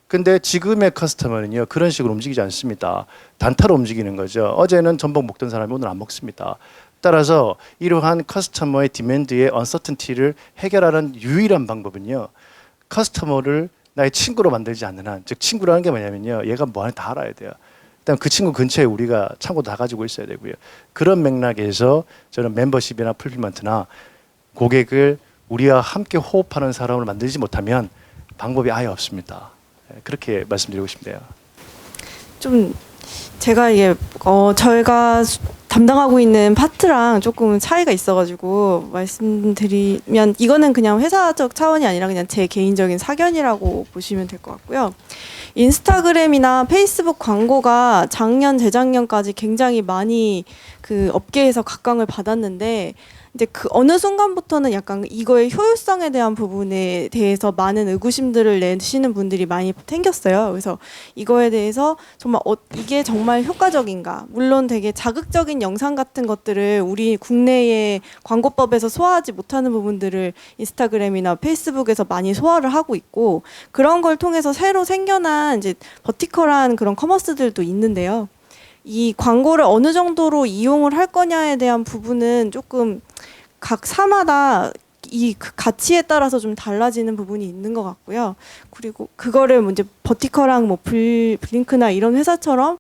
근데 지금의 커스터머는요, 그런 식으로 움직이지 않습니다. 단타로 움직이는 거죠. 어제는 전복 먹던 사람이 오늘 안 먹습니다. 따라서 이러한 커스터머의 디맨드의 언서튼티를 해결하는 유일한 방법은요, 커스터머를 나의 친구로 만들지 않는 한, 즉 친구라는 게 뭐냐면요, 얘가 뭐 하는지 다 알아야 돼요. 일단 그 친구 근처에 우리가 창고 다 가지고 있어야 되고요. 그런 맥락에서 저는 멤버십이나 풀필먼트나 고객을 우리와 함께 호흡하는 사람을 만들지 못하면 방법이 아예 없습니다. 그렇게 말씀드리고 싶네요. 좀 제가 이게 저희가 담당하고 있는 파트랑 조금 차이가 있어가지고 말씀드리면 이거는 그냥 회사적 차원이 아니라 그냥 제 개인적인 사견이라고 보시면 될 것 같고요. 인스타그램이나 페이스북 광고가 작년, 재작년까지 굉장히 많이 그 업계에서 각광을 받았는데 이제 그 어느 순간부터는 약간 이거의 효율성에 대한 부분에 대해서 많은 의구심들을 내시는 분들이 많이 생겼어요. 그래서 이거에 대해서 정말 이게 정말 효과적인가? 물론 되게 자극적인 영상 같은 것들을 우리 국내의 광고법에서 소화하지 못하는 부분들을 인스타그램이나 페이스북에서 많이 소화를 하고 있고 그런 걸 통해서 새로 생겨난 이제 버티컬한 그런 커머스들도 있는데요. 이 광고를 어느 정도로 이용을 할 거냐에 대한 부분은 조금 각 사마다 이 그 가치에 따라서 좀 달라지는 부분이 있는 것 같고요. 그리고 그거를 이제 버티컬랑 뭐 블링크나 이런 회사처럼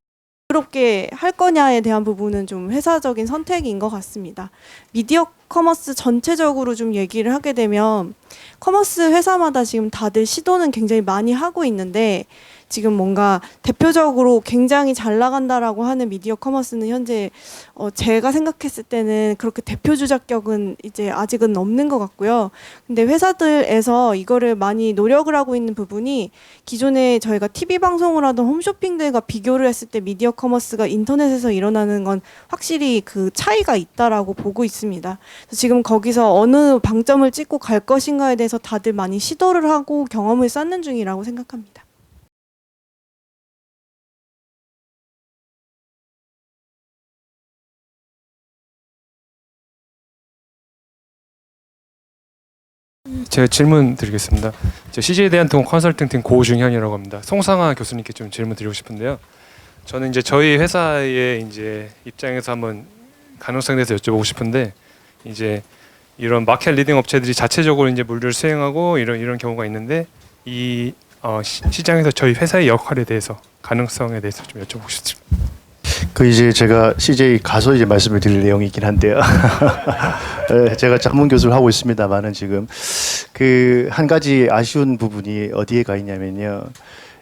부드럽게 할 거냐에 대한 부분은 좀 회사적인 선택인 것 같습니다. 미디어 커머스 전체적으로 좀 얘기를 하게 되면 커머스 회사마다 지금 다들 시도는 굉장히 많이 하고 있는데 지금 뭔가 대표적으로 굉장히 잘 나간다라고 하는 미디어 커머스는 현재 제가 생각했을 때는 그렇게 대표 주작격은 이제 아직은 없는 것 같고요. 근데 회사들에서 이거를 많이 노력을 하고 있는 부분이 기존에 저희가 TV 방송을 하던 홈쇼핑들과 비교를 했을 때 미디어 커머스가 인터넷에서 일어나는 건 확실히 그 차이가 있다라고 보고 있습니다. 그래서 지금 거기서 어느 방점을 찍고 갈 것인가에 대해서 다들 많이 시도를 하고 경험을 쌓는 중이라고 생각합니다. 제가 질문 드리겠습니다. 저 CJ 대한통운 컨설팅팀 고중현이라고 합니다. 송상아 교수님께 좀 질문 드리고 싶은데요. 저는 이제 저희 회사의 이제 입장에서 한번 가능성에 대해서 여쭤보고 싶은데 이제 이런 마켓 리딩 업체들이 자체적으로 이제 물류를 수행하고 이런 경우가 있는데 이 시장에서 저희 회사의 역할에 대해서 가능성에 대해서 좀 여쭤보고 싶습니다. 그 이제 제가 CJ 가서 이제 말씀을 드릴 내용이긴 한데요. 제가 전문 교수를 하고 있습니다만은 지금 그 한 가지 아쉬운 부분이 어디에 가 있냐면요.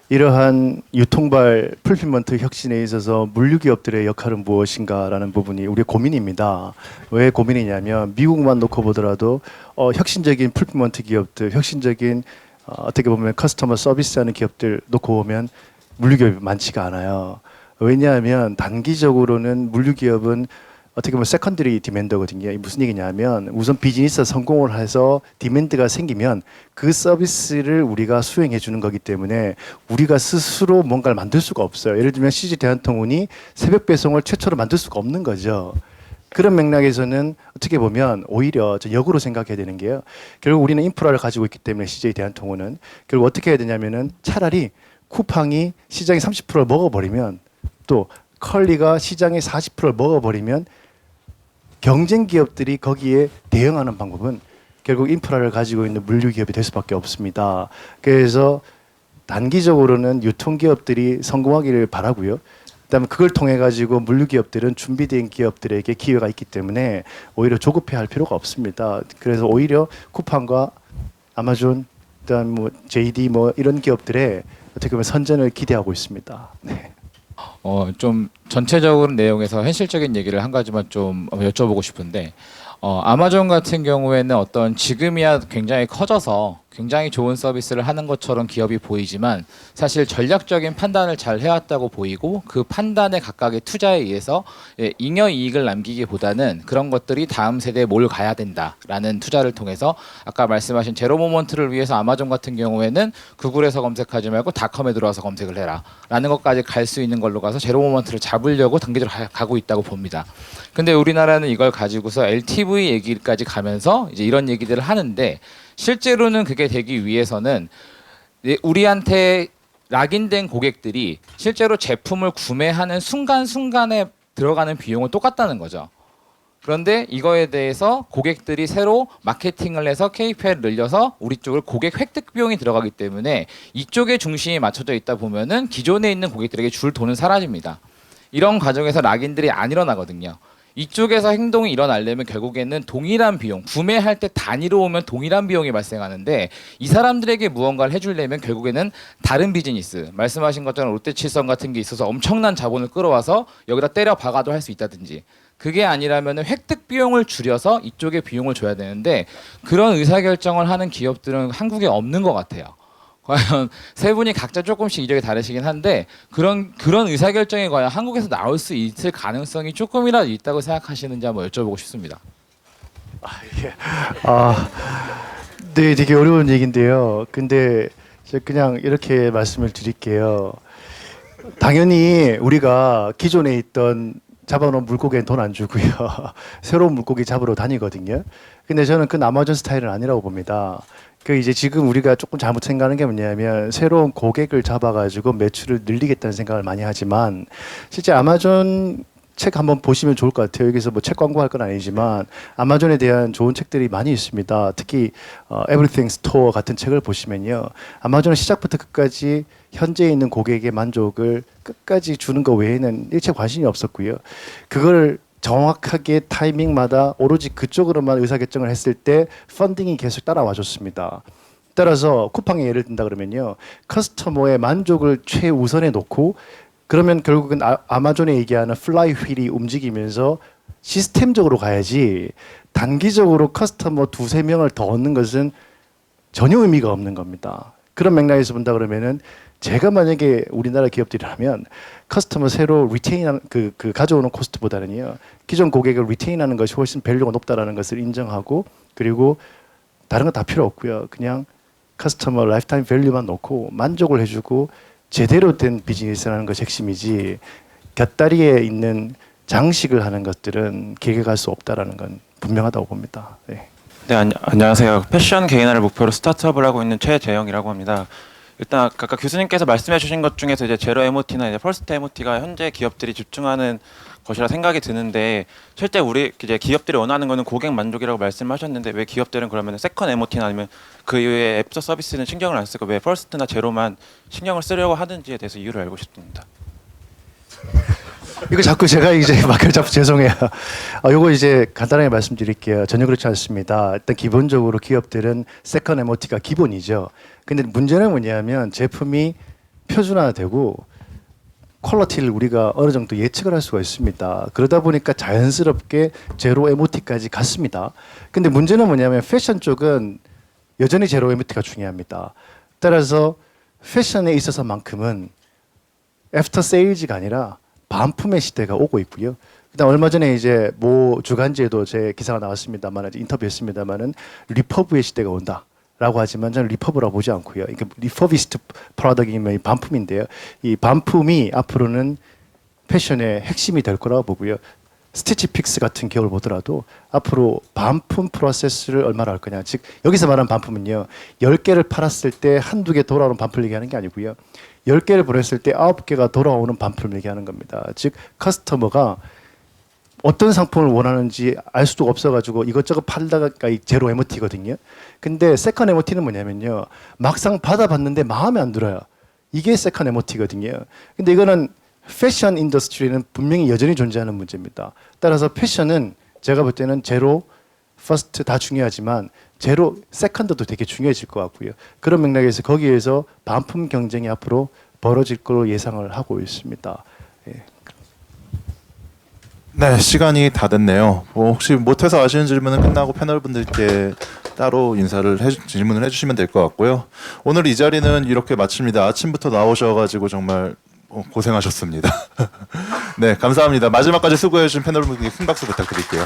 이러한 유통발 풀필먼트 혁신에 있어서 물류기업들의 역할은 무엇인가라는 부분이 우리의 고민입니다. 왜 고민이냐면 미국만 놓고 보더라도 혁신적인 풀필먼트 기업들, 혁신적인 어떻게 보면 커스터머 서비스하는 기업들 놓고 보면 물류기업이 많지가 않아요. 왜냐하면 단기적으로는 물류기업은 어떻게 보면 세컨더리 디맨더거든요. 이게 무슨 얘기냐면 우선 비즈니스 성공을 해서 디맨드가 생기면 그 서비스를 우리가 수행해 주는 거기 때문에 우리가 스스로 뭔가를 만들 수가 없어요. 예를 들면 CJ 대한통운이 새벽 배송을 최초로 만들 수가 없는 거죠. 그런 맥락에서는 어떻게 보면 오히려 저 역으로 생각해야 되는 게요. 결국 우리는 인프라를 가지고 있기 때문에 CJ 대한통운은 결국 어떻게 해야 되냐면은 차라리 쿠팡이 시장의 30%를 먹어버리면 또 컬리가 시장의 40%를 먹어버리면 경쟁 기업들이 거기에 대응하는 방법은 결국 인프라를 가지고 있는 물류 기업이 될 수밖에 없습니다. 그래서 단기적으로는 유통 기업들이 성공하기를 바라고요. 그다음에 그걸 통해 가지고 물류 기업들은 준비된 기업들에게 기회가 있기 때문에 오히려 조급해할 필요가 없습니다. 그래서 오히려 쿠팡과 아마존, 그다음 뭐 JD 뭐 이런 기업들의 어떻게 보면 선전을 기대하고 있습니다. 네. 좀 전체적인 내용에서 현실적인 얘기를 한 가지만 좀 여쭤보고 싶은데 아마존 같은 경우에는 어떤 지금이야 굉장히 커져서 굉장히 좋은 서비스를 하는 것처럼 기업이 보이지만 사실 전략적인 판단을 잘 해왔다고 보이고 그 판단의 각각의 투자에 의해서 잉여 이익을 남기기보다는 그런 것들이 다음 세대에 뭘 가야 된다라는 투자를 통해서 아까 말씀하신 제로 모먼트를 위해서 아마존 같은 경우에는 구글에서 검색하지 말고 닷컴에 들어와서 검색을 해라 라는 것까지 갈 수 있는 걸로 가서 제로 모먼트를 잡으려고 단계적으로 가고 있다고 봅니다. 근데 우리나라는 이걸 가지고서 LTV 얘기까지 가면서 이제 이런 얘기들을 하는데 실제로는 그게 되기 위해서는 우리한테 락인된 고객들이 실제로 제품을 구매하는 순간순간에 들어가는 비용은 똑같다는 거죠. 그런데 이거에 대해서 고객들이 새로 마케팅을 해서 KPI를 늘려서 우리 쪽을 고객 획득 비용이 들어가기 때문에 이쪽에 중심이 맞춰져 있다 보면은 기존에 있는 고객들에게 줄 돈은 사라집니다. 이런 과정에서 락인들이 안 일어나거든요. 이쪽에서 행동이 일어나려면 결국에는 동일한 비용, 구매할 때 단위로 오면 동일한 비용이 발생하는데 이 사람들에게 무언가를 해주려면 결국에는 다른 비즈니스, 말씀하신 것처럼 롯데칠성 같은 게 있어서 엄청난 자본을 끌어와서 여기다 때려 박아도 할 수 있다든지 그게 아니라면 획득 비용을 줄여서 이쪽에 비용을 줘야 되는데 그런 의사결정을 하는 기업들은 한국에 없는 것 같아요. 과연 세 분이 각자 조금씩 이력이 다르시긴 한데 그런 의사결정이 과연 한국에서 나올 수 있을 가능성이 조금이라도 있다고 생각하시는지 한번 여쭤보고 싶습니다. 네, 되게 어려운 얘기인데요. 근데 제가 그냥 이렇게 말씀을 드릴게요. 당연히 우리가 기존에 있던 잡아놓은 물고기엔 돈 안 주고요. 새로운 물고기 잡으러 다니거든요. 근데 저는 그 아마존 스타일은 아니라고 봅니다. 그 이제 지금 우리가 조금 잘못 생각하는 게 뭐냐면 새로운 고객을 잡아가지고 매출을 늘리겠다는 생각을 많이 하지만 실제 아마존 책 한번 보시면 좋을 것 같아요. 여기서 뭐 책 광고할 건 아니지만 아마존에 대한 좋은 책들이 많이 있습니다. 특히 Everything Store 같은 책을 보시면요. 아마존은 시작부터 끝까지 현재 있는 고객의 만족을 끝까지 주는 것 외에는 일체 관심이 없었고요. 그걸 정확하게 타이밍마다 오로지 그쪽으로만 의사결정을 했을 때 펀딩이 계속 따라와 줬습니다. 따라서 쿠팡의 예를 든다 그러면요. 커스터머의 만족을 최우선에 놓고 그러면 결국은 아마존에 얘기하는 플라이 휠이 움직이면서 시스템적으로 가야지 단기적으로 커스터머 2-3명을 더 얻는 것은 전혀 의미가 없는 겁니다. 그런 맥락에서 본다 그러면은 제가 만약에 우리나라 기업들이라면 커스터머 새로 리테인하는 그 가져오는 코스트보다는요 기존 고객을 리테인하는 것이 훨씬 밸류가 높다라는 것을 인정하고 그리고 다른 거 다 필요 없고요 그냥 커스터머 라이프타임 밸류만 놓고 만족을 해주고 제대로 된 비즈니스라는 것이 핵심이지 곁다리에 있는 장식을 하는 것들은 길게 갈 수 없다라는 건 분명하다고 봅니다. 네. 네, 안녕하세요. 패션 개인화를 목표로 스타트업을 하고 있는 최재영이라고 합니다. 일단 아까 교수님께서 말씀해 주신 것 중에서 이제 제로 MOT나 이제 퍼스트 MOT가 현재 기업들이 집중하는 것이라 생각이 드는데 실제 우리 이제 기업들이 원하는 거는 고객 만족이라고 말씀하셨는데 왜 기업들은 그러면 세컨 MOT나 아니면 그 이외에 앱서 서비스는 신경을 안 쓰고 왜 퍼스트나 제로만 신경을 쓰려고 하는지에 대해서 이유를 알고 싶습니다. 이거 자꾸 제가 이제 막을 잡고 죄송해요. 요거 이제 간단하게 말씀드릴게요. 전혀 그렇지 않습니다. 일단 기본적으로 기업들은 세컨 MOT가 기본이죠. 근데 문제는 뭐냐면 제품이 표준화되고 퀄리티를 우리가 어느 정도 예측을 할 수가 있습니다. 그러다 보니까 자연스럽게 제로 MOT까지 갔습니다. 근데 문제는 뭐냐면 패션 쪽은 여전히 제로 MOT가 중요합니다. 따라서 패션에 있어서만큼은 애프터 세일즈가 아니라 반품의 시대가 오고 있고요. 그다음 얼마 전에 이제 모 주간지에도 제 기사가 나왔습니다만 인터뷰했습니다만은 리퍼브의 시대가 온다라고 하지만 저는 리퍼브라고 보지 않고요. 이게 리퍼비스트 프로덕트이면 이 반품인데요. 이 반품이 앞으로는 패션의 핵심이 될 거라고 보고요. 스티치픽스 같은 기업을 보더라도 앞으로 반품 프로세스를 얼마나 할 거냐. 즉 여기서 말하는 반품은요. 10개를 팔았을 때 한두 개 돌아오는 반품을 얘기하는 게 아니고요. 10개를 보냈을 때 9개가 돌아오는 반품을 얘기하는 겁니다. 즉 커스터머가 어떤 상품을 원하는지 알 수도 없어가지고 이것저것 팔다가 이 제로 MOT거든요. 근데 세컨 MOT는 뭐냐면요. 막상 받아봤는데 마음에 안 들어요. 이게 세컨 MOT거든요. 근데 이거는 패션 인더스트리는 분명히 여전히 존재하는 문제입니다. 따라서 패션은 제가 볼 때는 제로, 퍼스트 다 중요하지만 제로, 세컨드도 되게 중요해질 것 같고요. 그런 맥락에서 거기에서 반품 경쟁이 앞으로 벌어질 걸로 예상을 하고 있습니다. 예. 네, 시간이 다 됐네요. 혹시 못해서 아쉬운 질문은 끝나고 패널분들께 따로 질문을 해주시면 될 것 같고요. 오늘 이 자리는 이렇게 마칩니다. 아침부터 나오셔가지고 정말 고생하셨습니다. 네, 감사합니다. 마지막까지 수고해주신 패널분들께 큰 박수 부탁드릴게요.